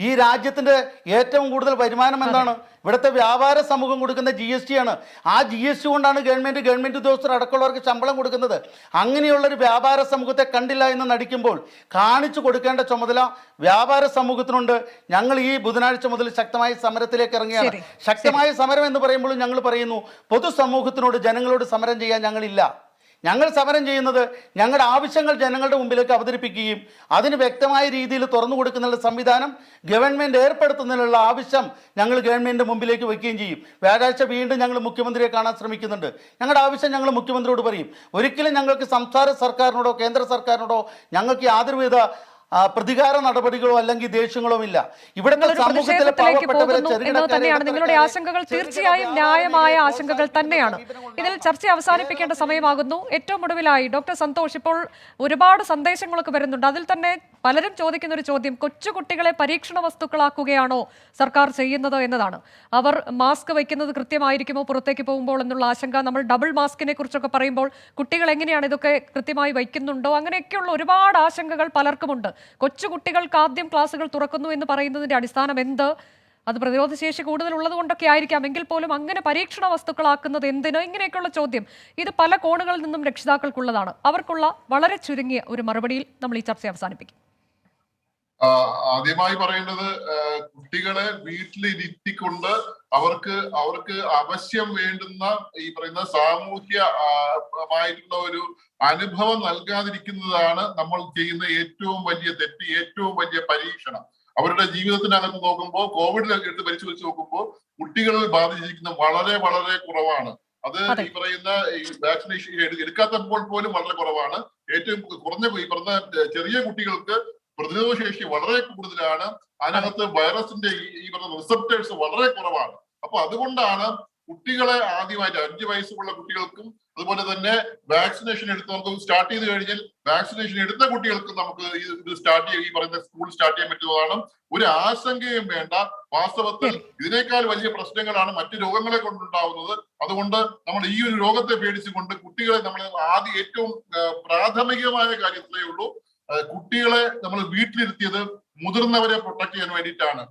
F: ഈ രാജ്യത്തിൻ്റെ ഏറ്റവും കൂടുതൽ വരുമാനം എന്താണ്? ഇവിടുത്തെ വ്യാപാര സമൂഹം കൊടുക്കുന്ന GST ആണ്. ആ GST കൊണ്ടാണ് ഗവൺമെൻറ് ഉദ്യോഗസ്ഥർ അടക്കമുള്ളവർക്ക് ശമ്പളം കൊടുക്കുന്നത്. അങ്ങനെയുള്ളൊരു വ്യാപാര സമൂഹത്തെ കണ്ടില്ല എന്ന് നടിക്കുമ്പോൾ കാണിച്ചു കൊടുക്കേണ്ട ചുമതല വ്യാപാര സമൂഹത്തിനുണ്ട്. ഞങ്ങൾ ഈ ബുധനാഴ്ച മുതൽ ശക്തമായ സമരത്തിലേക്ക് ഇറങ്ങിയാണ്. ശക്തമായ സമരം എന്ന് പറയുമ്പോഴും ഞങ്ങൾ പറയുന്നു, പൊതുസമൂഹത്തിനോട് ജനങ്ങളോട് സമരം ചെയ്യാൻ ഞങ്ങളില്ല. ഞങ്ങൾ സമരം ചെയ്യുന്നത് ഞങ്ങളുടെ ആവശ്യങ്ങൾ ജനങ്ങളുടെ മുമ്പിലേക്ക് അവതരിപ്പിക്കുകയും അതിന് വ്യക്തമായ രീതിയിൽ തുറന്നു കൊടുക്കുന്നതിനുള്ള സംവിധാനം ഗവൺമെൻറ് ഏർപ്പെടുത്തുന്നതിനുള്ള ആവശ്യം ഞങ്ങൾ ഗവൺമെൻറ്റിൻ്റെ മുമ്പിലേക്ക് വയ്ക്കുകയും ചെയ്യും. വ്യാഴാഴ്ച വീണ്ടും ഞങ്ങൾ മുഖ്യമന്ത്രിയെ കാണാൻ ശ്രമിക്കുന്നുണ്ട്. ഞങ്ങളുടെ ആവശ്യം ഞങ്ങൾ മുഖ്യമന്ത്രിയോട് പറയും. ഒരിക്കലും ഞങ്ങൾക്ക് സംസ്ഥാന സർക്കാരിനോടോ കേന്ദ്ര സർക്കാരിനോടോ ഞങ്ങൾക്ക് യാതൊരുവിധ പ്രതികാര നടപടികളോ അല്ലെങ്കിൽ ദേഷ്യങ്ങളോ ഇല്ല. ഇവിടുത്തെ സമൂഹത്തിലെ
A: തന്നെയാണ് നിങ്ങളുടെ ആശങ്കകൾ തീർച്ചയായും ന്യായമായ ആശങ്കകൾ തന്നെയാണ്. ഇതിൽ ചർച്ച അവസാനിപ്പിക്കേണ്ട സമയമാകുന്നു. ഏറ്റവും ഒടുവിലായി ഡോക്ടർ സന്തോഷ്, ഇപ്പോൾ ഒരുപാട് സന്ദേശങ്ങളൊക്കെ വരുന്നുണ്ട്. അതിൽ തന്നെ പലരും ചോദിക്കുന്ന ഒരു ചോദ്യം, കൊച്ചുകുട്ടികളെ പരീക്ഷണ വസ്തുക്കളാക്കുകയാണോ സർക്കാർ ചെയ്യുന്നത് എന്നതാണ്. അവർ മാസ്ക് വയ്ക്കുന്നത് കൃത്യമായിരിക്കുമോ പുറത്തേക്ക് പോകുമ്പോൾ എന്നുള്ള ആശങ്ക. നമ്മൾ ഡബിൾ മാസ്കിനെ കുറിച്ചൊക്കെ പറയുമ്പോൾ കുട്ടികൾ എങ്ങനെയാണ് ഇതൊക്കെ കൃത്യമായി വയ്ക്കുന്നുണ്ടോ, അങ്ങനെയൊക്കെയുള്ള ഒരുപാട് ആശങ്കകൾ പലർക്കുമുണ്ട്. കൊച്ചുകുട്ടികൾക്ക് ആദ്യം ക്ലാസുകൾ തുറക്കുന്നു എന്ന് പറയുന്നതിന്റെ അടിസ്ഥാനം എന്ത്? അത് പ്രതിരോധശേഷി കൂടുതലുള്ളത് കൊണ്ടൊക്കെ ആയിരിക്കാം. എങ്കിൽ പോലും അങ്ങനെ പരീക്ഷണ വസ്തുക്കളാക്കുന്നത് എന്തിനോ, ഇങ്ങനെയൊക്കെയുള്ള ചോദ്യം ഇത് പല കോണുകളിൽ നിന്നും രക്ഷിതാക്കൾക്കുള്ളതാണ്. അവർക്കുള്ള വളരെ ചുരുങ്ങിയ ഒരു മറുപടിയിൽ നമ്മൾ ഈ ചർച്ച അവസാനിപ്പിക്കും.
E: ആദ്യമായി പറയേണ്ടത്, കുട്ടികളെ വീട്ടിലിരുത്തിക്കൊണ്ട് അവർക്ക് അവശ്യം വേണ്ടുന്ന ഈ പറയുന്ന സാമൂഹ്യമായിട്ടുള്ള ഒരു അനുഭവം നൽകാതിരിക്കുന്നതാണ് നമ്മൾ ചെയ്യുന്ന ഏറ്റവും വലിയ തെറ്റ്, ഏറ്റവും വലിയ പരീക്ഷണം. അവരുടെ ജീവിതത്തിനകത്ത് നോക്കുമ്പോൾ, കോവിഡിൽ എടുത്ത് പരിശോധിച്ച് നോക്കുമ്പോൾ കുട്ടികളിൽ ബാധിച്ചിരിക്കുന്ന വളരെ വളരെ കുറവാണ്. അത് ഈ പറയുന്ന ഈ വാക്സിനേഷൻ എടുക്കാത്തപ്പോൾ പോലും വളരെ കുറവാണ്. ഏറ്റവും കുറഞ്ഞ ഈ പറഞ്ഞ ചെറിയ കുട്ടികൾക്ക് പ്രതിരോധശേഷി വളരെ കൂടുതലാണ്. അതിനകത്ത് വൈറസിന്റെ ഈ പറഞ്ഞ റിസപ്റ്റേഴ്സ് വളരെ കുറവാണ്. അപ്പൊ അതുകൊണ്ടാണ് കുട്ടികളെ ആദ്യമായിട്ട് 5 വയസ്സുള്ള കുട്ടികൾക്കും അതുപോലെ തന്നെ വാക്സിനേഷൻ എടുത്തവർക്കും സ്റ്റാർട്ട് ചെയ്ത് കഴിഞ്ഞാൽ വാക്സിനേഷൻ എടുത്ത കുട്ടികൾക്കും നമുക്ക് ഇത് സ്റ്റാർട്ട് ചെയ്യാൻ, ഈ പറയുന്ന സ്കൂൾ സ്റ്റാർട്ട് ചെയ്യാൻ പറ്റുന്നതാണ്. ഒരു ആശങ്കയും വേണ്ട. വാസ്തവത്തിൽ ഇതിനേക്കാൾ വലിയ പ്രശ്നങ്ങളാണ് മറ്റു രോഗങ്ങളെ കൊണ്ടുണ്ടാവുന്നത്. അതുകൊണ്ട് നമ്മൾ ഈ ഒരു രോഗത്തെ പേടിച്ചുകൊണ്ട് കുട്ടികളെ നമ്മൾ ആദ്യം ഏറ്റവും പ്രാഥമികമായ കാര്യത്തിലേ ഉള്ളൂ. കുട്ടികളെ നമ്മൾ വീട്ടിലിരുത്തിയത് മുതിർന്നവരെ പ്രൊട്ടക്ട് ചെയ്യാൻ വേണ്ടിയിട്ടാണ്.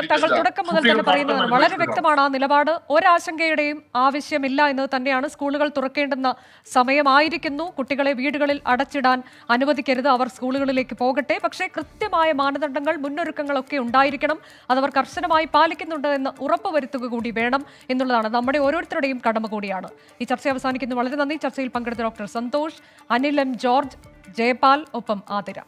A: താങ്കൾ തുടക്കം മുതൽ തന്നെ പറയുന്നതാണ്. വളരെ വ്യക്തമാണ് ആ നിലപാട്. ഒരാശങ്കയുടെയും ആവശ്യമില്ല എന്നത് തന്നെയാണ്. സ്കൂളുകൾ തുറക്കേണ്ടുന്ന സമയമായിരിക്കുന്നു. കുട്ടികളെ വീടുകളിൽ അടച്ചിടാൻ അനുവദിക്കരുത്. അവർ സ്കൂളുകളിലേക്ക് പോകട്ടെ. പക്ഷേ കൃത്യമായ മാനദണ്ഡങ്ങൾ, മുന്നൊരുക്കങ്ങളൊക്കെ ഉണ്ടായിരിക്കണം. അതവർ കർശനമായി പാലിക്കുന്നുണ്ട് എന്ന് ഉറപ്പുവരുത്തുക കൂടി വേണം എന്നുള്ളതാണ് നമ്മുടെ ഓരോരുത്തരുടെയും കടമ കൂടിയാണ്. ഈ ചർച്ച അവസാനിക്കുന്നു. വളരെ നന്ദി. ചർച്ചയിൽ പങ്കെടുത്ത doctor Santhosh, Anil M. George, Jayapal, ഒപ്പം ആതിര.